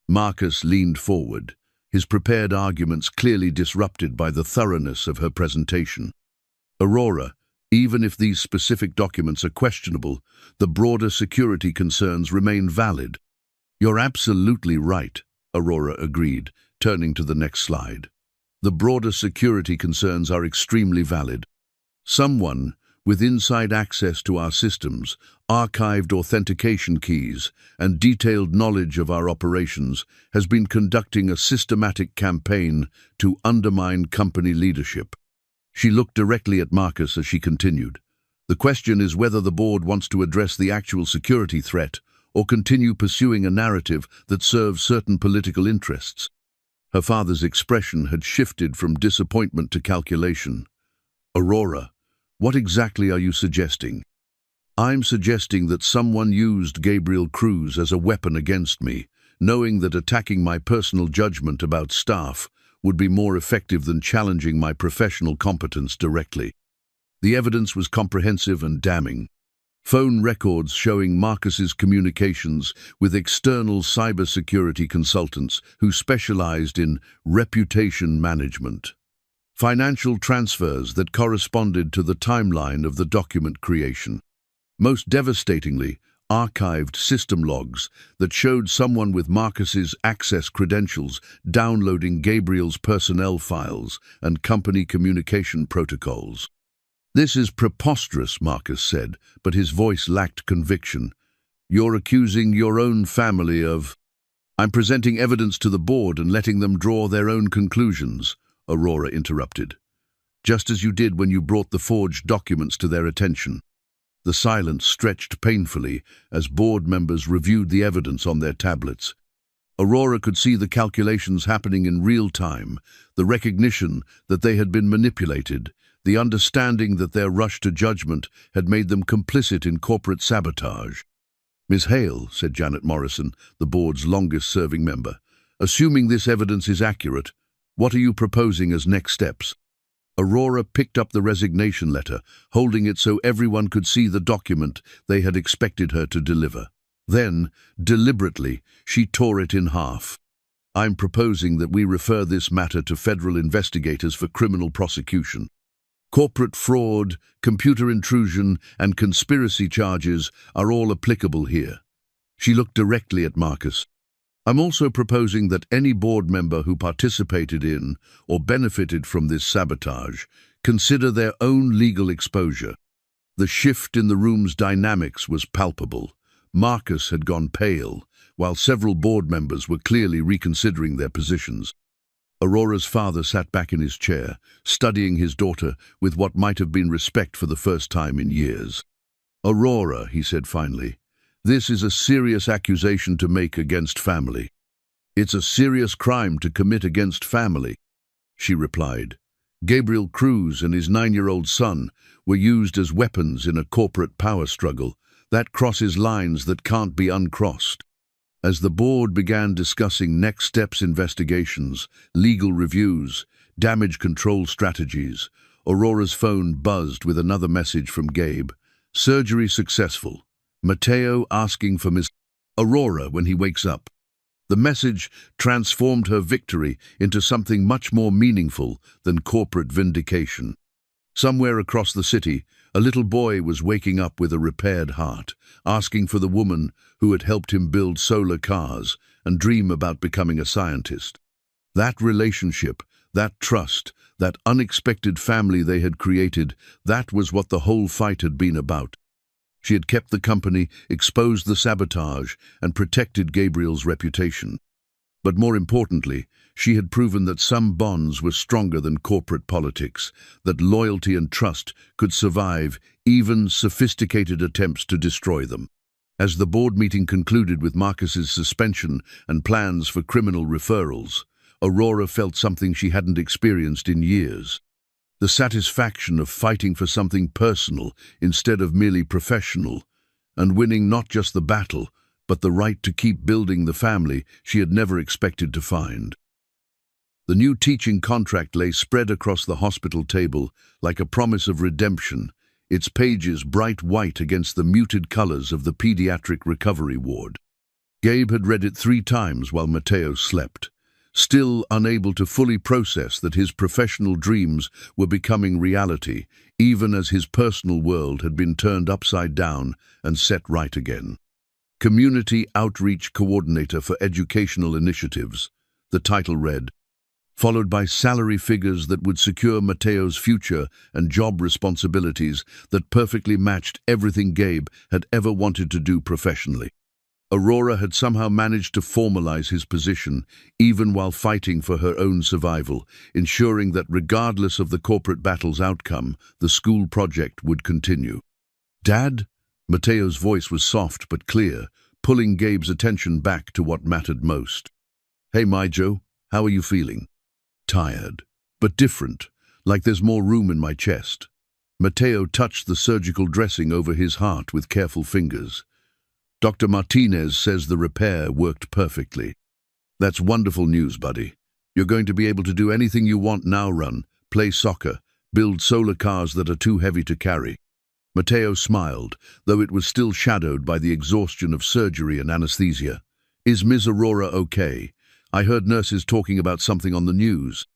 Marcus leaned forward, his prepared arguments clearly disrupted by the thoroughness of her presentation. Aurora, even if these specific documents are questionable, the broader security concerns remain valid. You're absolutely right, Aurora agreed, turning to the next slide. The broader security concerns are extremely valid. Someone, with inside access to our systems, archived authentication keys, and detailed knowledge of our operations, has been conducting a systematic campaign to undermine company leadership. She looked directly at Marcus as she continued. The question is whether the board wants to address the actual security threat or continue pursuing a narrative that serves certain political interests. Her father's expression had shifted from disappointment to calculation. Aurora, what exactly are you suggesting? I'm suggesting that someone used Gabriel Cruz as a weapon against me, knowing that attacking my personal judgment about staff would be more effective than challenging my professional competence directly. The evidence was comprehensive and damning. Phone records showing Marcus's communications with external cybersecurity consultants who specialized in reputation management. Financial transfers that corresponded to the timeline of the document creation. Most devastatingly, archived system logs that showed someone with Marcus's access credentials downloading Gabriel's personnel files and company communication protocols. This is preposterous, Marcus said, but his voice lacked conviction. You're accusing your own family of... I'm presenting evidence to the board and letting them draw their own conclusions, Aurora interrupted. Just as you did when you brought the forged documents to their attention. The silence stretched painfully as board members reviewed the evidence on their tablets. Aurora could see the calculations happening in real time, the recognition that they had been manipulated, the understanding that their rush to judgment had made them complicit in corporate sabotage. Ms. Hale, said Janet Morrison, the board's longest-serving member, assuming this evidence is accurate, what are you proposing as next steps? Aurora picked up the resignation letter, holding it so everyone could see the document they had expected her to deliver. Then, deliberately, she tore it in half. I'm proposing that we refer this matter to federal investigators for criminal prosecution. Corporate fraud, computer intrusion, and conspiracy charges are all applicable here. She looked directly at Marcus. I'm also proposing that any board member who participated in or benefited from this sabotage consider their own legal exposure. The shift in the room's dynamics was palpable. Marcus had gone pale, while several board members were clearly reconsidering their positions. Aurora's father sat back in his chair, studying his daughter with what might have been respect for the first time in years. Aurora, he said finally, this is a serious accusation to make against family. It's a serious crime to commit against family, she replied. Gabriel Cruz and his 9-year-old son were used as weapons in a corporate power struggle that crosses lines that can't be uncrossed. As the board began discussing next steps investigations, legal reviews, damage control strategies, Aurora's phone buzzed with another message from Gabe. Surgery successful. Mateo asking for Miss Aurora when he wakes up. The message transformed her victory into something much more meaningful than corporate vindication. Somewhere across the city, a little boy was waking up with a repaired heart, asking for the woman who had helped him build solar cars and dream about becoming a scientist. That relationship, that trust, that unexpected family they had created, that was what the whole fight had been about. She had kept the company, exposed the sabotage, and protected Gabriel's reputation. But more importantly, she had proven that some bonds were stronger than corporate politics, that loyalty and trust could survive even sophisticated attempts to destroy them. As the board meeting concluded with Marcus's suspension and plans for criminal referrals, Aurora felt something she hadn't experienced in years. The satisfaction of fighting for something personal instead of merely professional, and winning not just the battle, but the right to keep building the family she had never expected to find. The new teaching contract lay spread across the hospital table like a promise of redemption, its pages bright white against the muted colors of the pediatric recovery ward. Gabe had read it 3 times while Mateo slept, still unable to fully process that his professional dreams were becoming reality, even as his personal world had been turned upside down and set right again. Community Outreach Coordinator for Educational Initiatives, the title read, followed by salary figures that would secure Mateo's future and job responsibilities that perfectly matched everything Gabe had ever wanted to do professionally. Aurora had somehow managed to formalize his position, even while fighting for her own survival, ensuring that regardless of the corporate battle's outcome, the school project would continue. "Dad?" Mateo's voice was soft but clear, pulling Gabe's attention back to what mattered most. "Hey, Mijo, how are you feeling?" "Tired, but different, like there's more room in my chest." Mateo touched the surgical dressing over his heart with careful fingers. "Dr. Martinez says the repair worked perfectly." "That's wonderful news, buddy. You're going to be able to do anything you want now. Run, play soccer, build solar cars that are too heavy to carry." Mateo smiled, though it was still shadowed by the exhaustion of surgery and anesthesia. "Is Ms. Aurora okay? I heard nurses talking about something on the news."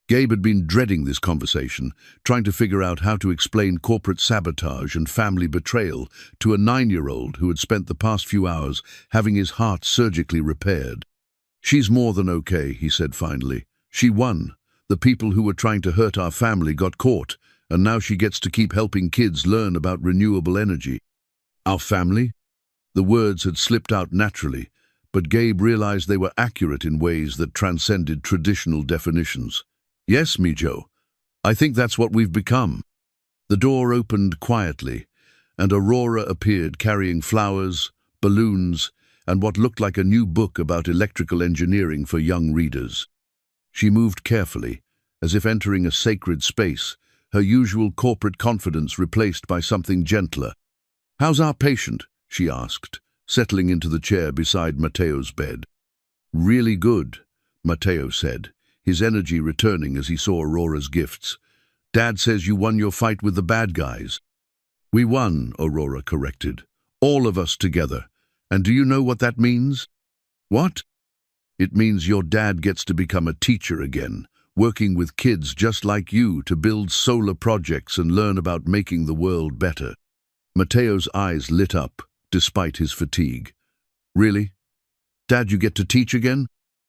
Gabe had been dreading this conversation, trying to figure out how to explain corporate sabotage and family betrayal to a 9-year-old who had spent the past few hours having his heart surgically repaired. "She's more than okay," he said finally. "She won. The people who were trying to hurt our family got caught, and now she gets to keep helping kids learn about renewable energy." "Our family?" The words had slipped out naturally, but Gabe realized they were accurate in ways that transcended traditional definitions. "Yes, Mijo. I think that's what we've become." The door opened quietly, and Aurora appeared carrying flowers, balloons, and what looked like a new book about electrical engineering for young readers. She moved carefully, as if entering a sacred space, her usual corporate confidence replaced by something gentler. "How's our patient?" she asked, settling into the chair beside Mateo's bed. "Really good," Mateo said, his energy returning as he saw Aurora's gifts. "Dad says you won your fight with the bad guys." "We won," Aurora corrected. "All of us together. And do you know what that means?" "What?" "It means your dad gets to become a teacher again, working with kids just like you to build solar projects and learn about making the world better." Mateo's eyes lit up, despite his fatigue. "Really? Dad, you get to teach again?"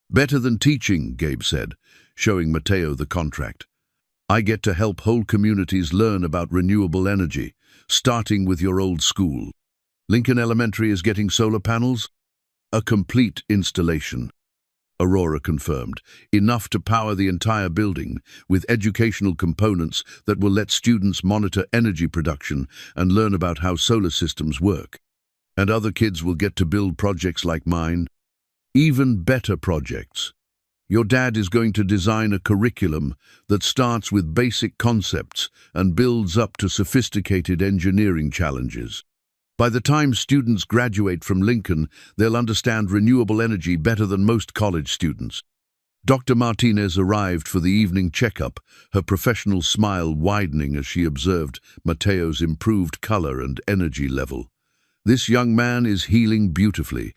"Better than teaching," Gabe said, showing Mateo the contract. "I get to help whole communities learn about renewable energy, starting with your old school. Lincoln Elementary is getting solar panels?" "A complete installation," Aurora confirmed, "enough to power the entire building, with educational components that will let students monitor energy production and learn about how solar systems work. And other kids will get to build projects like mine. Even better projects. Your dad is going to design a curriculum that starts with basic concepts and builds up to sophisticated engineering challenges. By the time students graduate from Lincoln, they'll understand renewable energy better than most college students." Dr. Martinez arrived for the evening checkup, her professional smile widening as she observed Mateo's improved color and energy level. "This young man is healing beautifully,"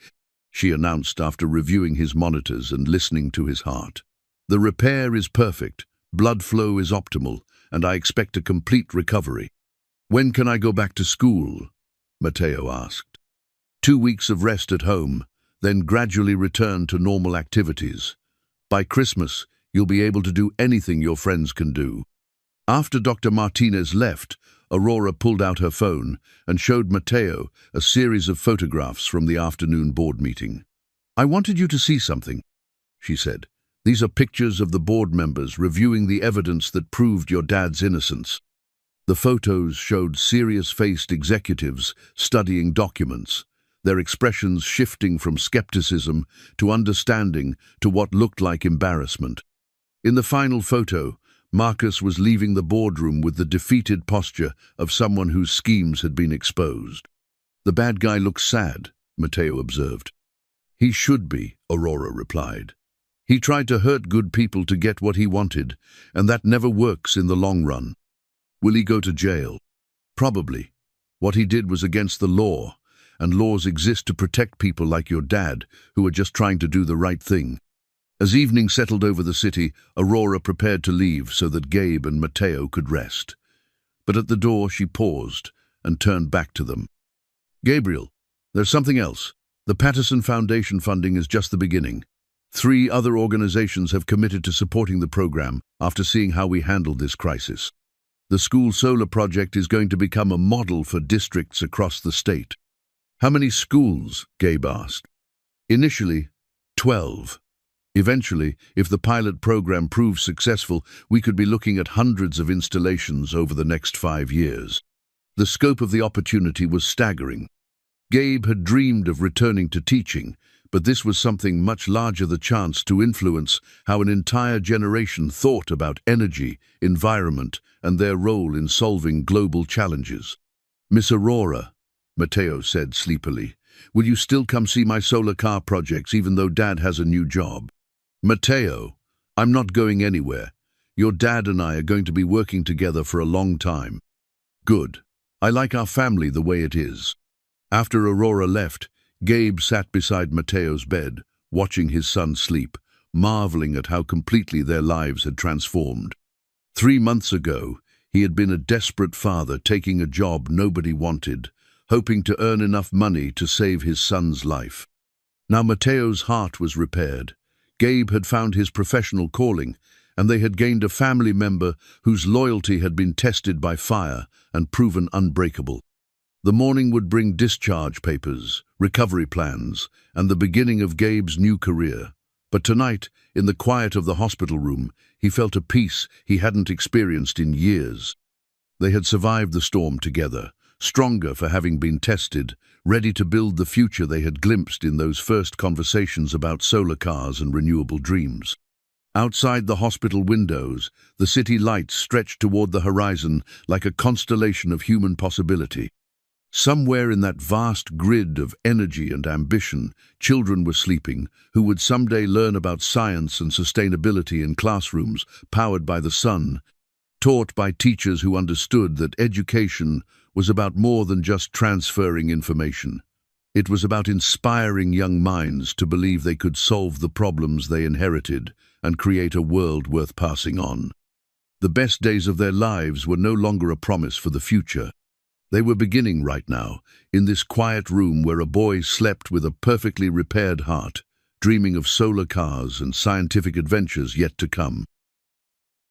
she announced after reviewing his monitors and listening to his heart. "The repair is perfect, blood flow is optimal, and I expect a complete recovery." "When can I go back to school?" Mateo asked. 2 weeks of rest at home, then gradually return to normal activities. By Christmas, you'll be able to do anything your friends can do." After Dr. Martinez left, Aurora pulled out her phone and showed Mateo a series of photographs from the afternoon board meeting. "I wanted you to see something," she said. "These are pictures of the board members reviewing the evidence that proved your dad's innocence." The photos showed serious-faced executives studying documents, their expressions shifting from skepticism to understanding to what looked like embarrassment. In the final photo, Marcus was leaving the boardroom with the defeated posture of someone whose schemes had been exposed. The bad guy looked sad, Mateo observed. He should be, Aurora replied. He tried to hurt good people to get what he wanted, and that never works in the long run. Will he go to jail? Probably. What he did was against the law, and laws exist to protect people like your dad, who are just trying to do the right thing. As evening settled over the city, Aurora prepared to leave so that Gabe and Mateo could rest. But at the door she paused and turned back to them. Gabriel, there's something else. The Patterson Foundation funding is just the beginning. 3 other organizations have committed to supporting the program after seeing how we handled this crisis. The school solar project is going to become a model for districts across the state. How many schools? Gabe asked. Initially, 12. Eventually, if the pilot program proves successful, we could be looking at hundreds of installations over the next 5 years. The scope of the opportunity was staggering. Gabe had dreamed of returning to teaching, but this was something much larger, the chance to influence how an entire generation thought about energy, environment, and their role in solving global challenges. Miss Aurora, Mateo said sleepily, will you still come see my solar car projects even though Dad has a new job? Mateo, I'm not going anywhere. Your dad and I are going to be working together for a long time. Good. I like our family the way it is. After Aurora left, Gabe sat beside Mateo's bed, watching his son sleep, marveling at how completely their lives had transformed. 3 months ago, he had been a desperate father taking a job nobody wanted, hoping to earn enough money to save his son's life. Now Mateo's heart was repaired. Gabe had found his professional calling, and they had gained a family member whose loyalty had been tested by fire and proven unbreakable. The morning would bring discharge papers, recovery plans, and the beginning of Gabe's new career. But tonight, in the quiet of the hospital room, he felt a peace he hadn't experienced in years. They had survived the storm together, stronger for having been tested, ready to build the future they had glimpsed in those first conversations about solar cars and renewable dreams. Outside the hospital windows, the city lights stretched toward the horizon like a constellation of human possibility. Somewhere in that vast grid of energy and ambition, children were sleeping who would someday learn about science and sustainability in classrooms powered by the sun, taught by teachers who understood that education was about more than just transferring information. It was about inspiring young minds to believe they could solve the problems they inherited and create a world worth passing on. The best days of their lives were no longer a promise for the future. They were beginning right now, in this quiet room where a boy slept with a perfectly repaired heart, dreaming of solar cars and scientific adventures yet to come.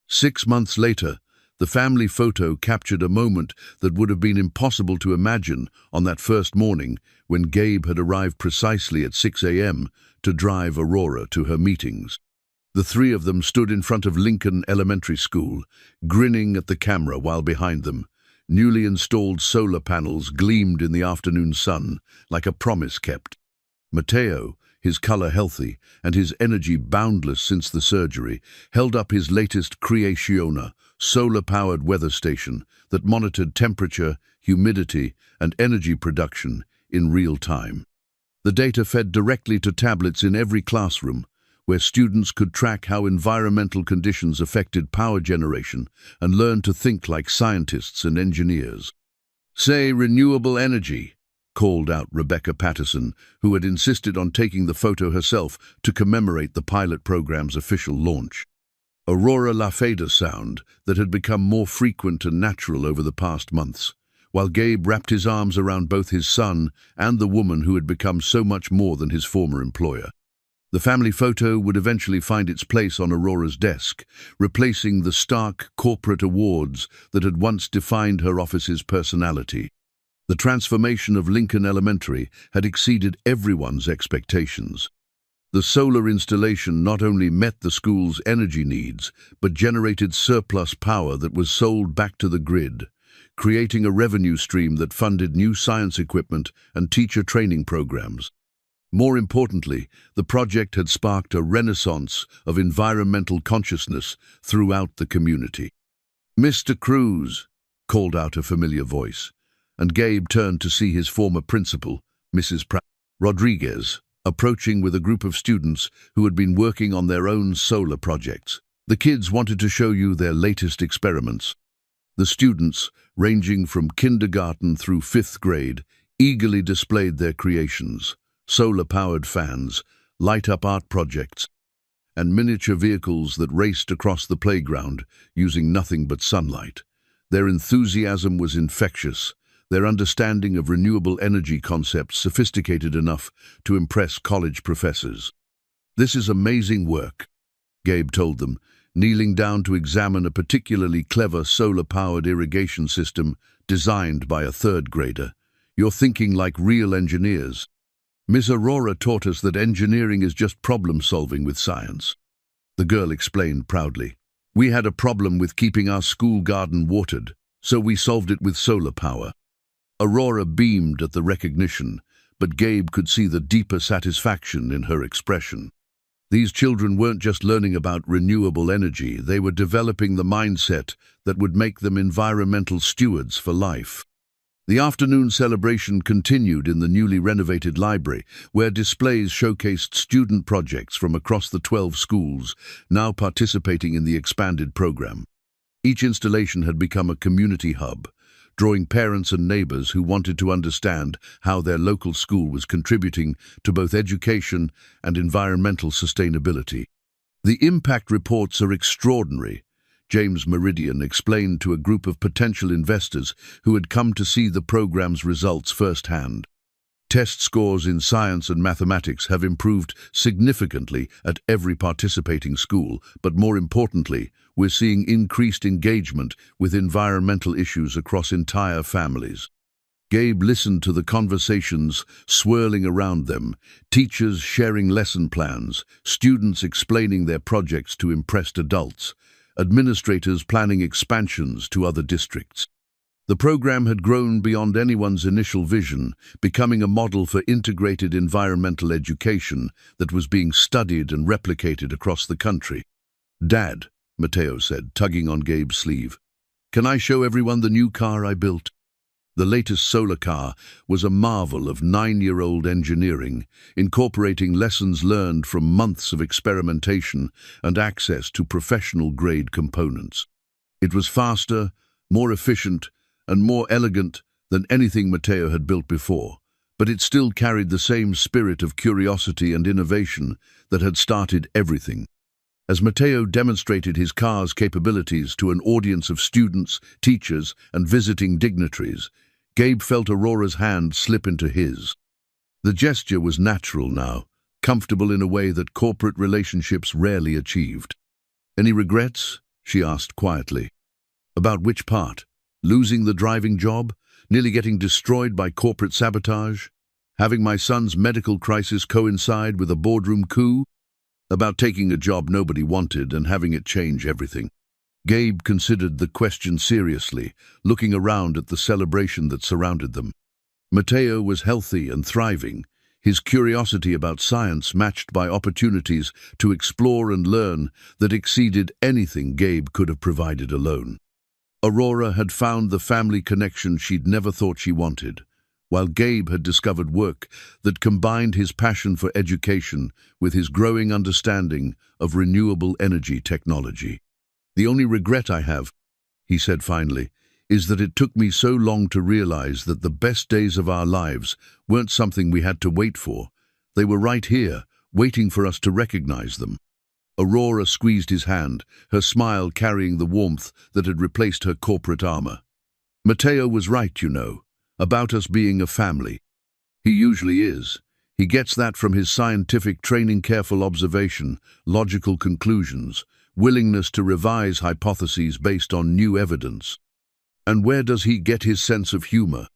6 months later, the family photo captured a moment that would have been impossible to imagine on that first morning when Gabe had arrived precisely at 6 a.m. to drive Aurora to her meetings. The 3 of them stood in front of Lincoln Elementary School, grinning at the camera while behind them, newly installed solar panels gleamed in the afternoon sun like a promise kept. Mateo, his color healthy and his energy boundless since the surgery, held up his latest Creationa, solar-powered weather station that monitored temperature, humidity, and energy production in real time. The data fed directly to tablets in every classroom, where students could track how environmental conditions affected power generation and learn to think like scientists and engineers. "Say renewable energy," called out Rebecca Patterson, who had insisted on taking the photo herself to commemorate the pilot program's official launch. Aurora Lafayda sound that had become more frequent and natural over the past months, while Gabe wrapped his arms around both his son and the woman who had become so much more than his former employer. The family photo would eventually find its place on Aurora's desk, replacing the stark corporate awards that had once defined her office's personality. The transformation of Lincoln Elementary had exceeded everyone's expectations. The solar installation not only met the school's energy needs, but generated surplus power that was sold back to the grid, creating a revenue stream that funded new science equipment and teacher training programs. More importantly, the project had sparked a renaissance of environmental consciousness throughout the community. "Mr. Cruz," called out a familiar voice, and Gabe turned to see his former principal, Mrs. Pratt. Rodriguez, approaching with a group of students who had been working on their own solar projects. The kids wanted to show you their latest experiments. The students, ranging from kindergarten through 5th grade, eagerly displayed their creations: solar-powered fans, light-up art projects, and miniature vehicles that raced across the playground using nothing but sunlight. Their enthusiasm was infectious, their understanding of renewable energy concepts sophisticated enough to impress college professors. "This is amazing work," Gabe told them, kneeling down to examine a particularly clever solar-powered irrigation system designed by a 3rd grader. "You're thinking like real engineers. Miss Aurora taught us that engineering is just problem-solving with science." The girl explained proudly. "We had a problem with keeping our school garden watered, so we solved it with solar power." Aurora beamed at the recognition, but Gabe could see the deeper satisfaction in her expression. These children weren't just learning about renewable energy, they were developing the mindset that would make them environmental stewards for life. The afternoon celebration continued in the newly renovated library, where displays showcased student projects from across the 12 schools now participating in the expanded program. Each installation had become a community hub, drawing parents and neighbors who wanted to understand how their local school was contributing to both education and environmental sustainability. "The impact reports are extraordinary," James Meridian explained to a group of potential investors who had come to see the program's results firsthand. "Test scores in science and mathematics have improved significantly at every participating school, but more importantly, we're seeing increased engagement with environmental issues across entire families." Gabe listened to the conversations swirling around them, teachers sharing lesson plans, students explaining their projects to impressed adults, administrators planning expansions to other districts. The program had grown beyond anyone's initial vision, becoming a model for integrated environmental education that was being studied and replicated across the country. "Dad," Mateo said, tugging on Gabe's sleeve, "can I show everyone the new car I built?" The latest solar car was a marvel of 9-year-old engineering, incorporating lessons learned from months of experimentation and access to professional-grade components. It was faster, more efficient, and more elegant than anything Mateo had built before, but it still carried the same spirit of curiosity and innovation that had started everything. As Mateo demonstrated his car's capabilities to an audience of students, teachers, and visiting dignitaries, Gabe felt Aurora's hand slip into his. The gesture was natural now, comfortable in a way that corporate relationships rarely achieved. "Any regrets?" she asked quietly. "About which part? Losing the driving job? Nearly getting destroyed by corporate sabotage? Having my son's medical crisis coincide with a boardroom coup? About taking a job nobody wanted and having it change everything?" Gabe considered the question seriously, looking around at the celebration that surrounded them. Mateo was healthy and thriving, his curiosity about science matched by opportunities to explore and learn that exceeded anything Gabe could have provided alone. Aurora had found the family connection she'd never thought she wanted, while Gabe had discovered work that combined his passion for education with his growing understanding of renewable energy technology. "The only regret I have," he said finally, "is that it took me so long to realize that the best days of our lives weren't something we had to wait for. They were right here, waiting for us to recognize them." Aurora squeezed his hand, her smile carrying the warmth that had replaced her corporate armor. "Mateo was right, you know, about us being a family. He usually is. He gets that from his scientific training, careful observation, logical conclusions, willingness to revise hypotheses based on new evidence. And where does he get his sense of humor?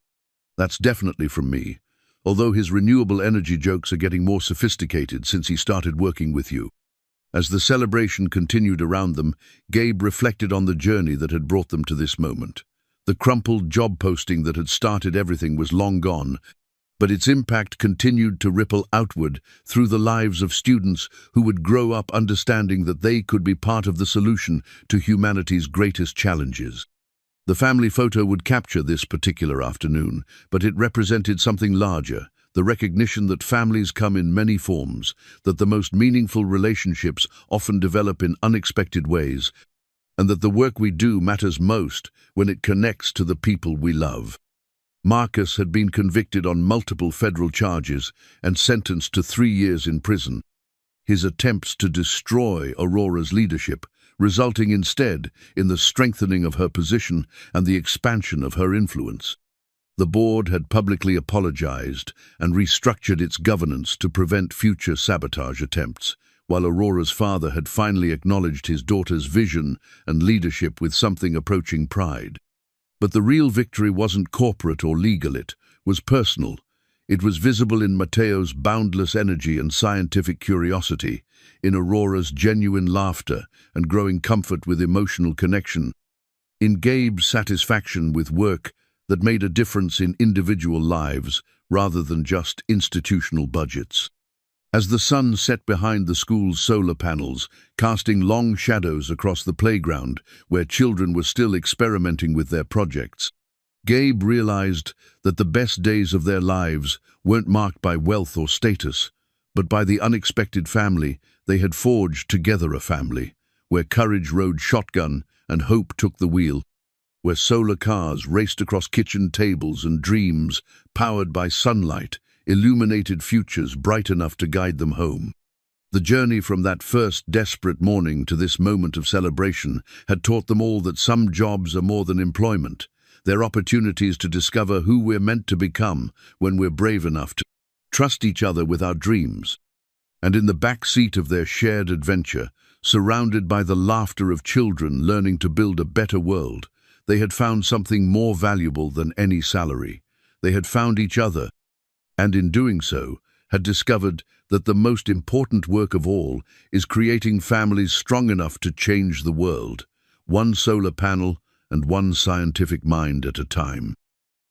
That's definitely from me, although his renewable energy jokes are getting more sophisticated since he started working with you." As the celebration continued around them, Gabe reflected on the journey that had brought them to this moment. The crumpled job posting that had started everything was long gone, but its impact continued to ripple outward through the lives of students who would grow up understanding that they could be part of the solution to humanity's greatest challenges. The family photo would capture this particular afternoon, but it represented something larger, the recognition that families come in many forms, that the most meaningful relationships often develop in unexpected ways, and that the work we do matters most when it connects to the people we love. Marcus had been convicted on multiple federal charges and sentenced to 3 years in prison. His attempts to destroy Aurora's leadership, resulting instead in the strengthening of her position and the expansion of her influence. The board had publicly apologized and restructured its governance to prevent future sabotage attempts, while Aurora's father had finally acknowledged his daughter's vision and leadership with something approaching pride. But the real victory wasn't corporate or legal, it was personal. It was visible in Mateo's boundless energy and scientific curiosity, in Aurora's genuine laughter and growing comfort with emotional connection, in Gabe's satisfaction with work that made a difference in individual lives rather than just institutional budgets. As the sun set behind the school's solar panels, casting long shadows across the playground where children were still experimenting with their projects, Gabe realized that the best days of their lives weren't marked by wealth or status, but by the unexpected family they had forged together, a family where courage rode shotgun and hope took the wheel, where solar cars raced across kitchen tables and dreams, powered by sunlight, illuminated futures bright enough to guide them home. The journey from that first desperate morning to this moment of celebration had taught them all that some jobs are more than employment. They're opportunities to discover who we're meant to become when we're brave enough to trust each other with our dreams. And in the back seat of their shared adventure, surrounded by the laughter of children learning to build a better world, they had found something more valuable than any salary. They had found each other, and in doing so, had discovered that the most important work of all is creating families strong enough to change the world, one solar panel and one scientific mind at a time.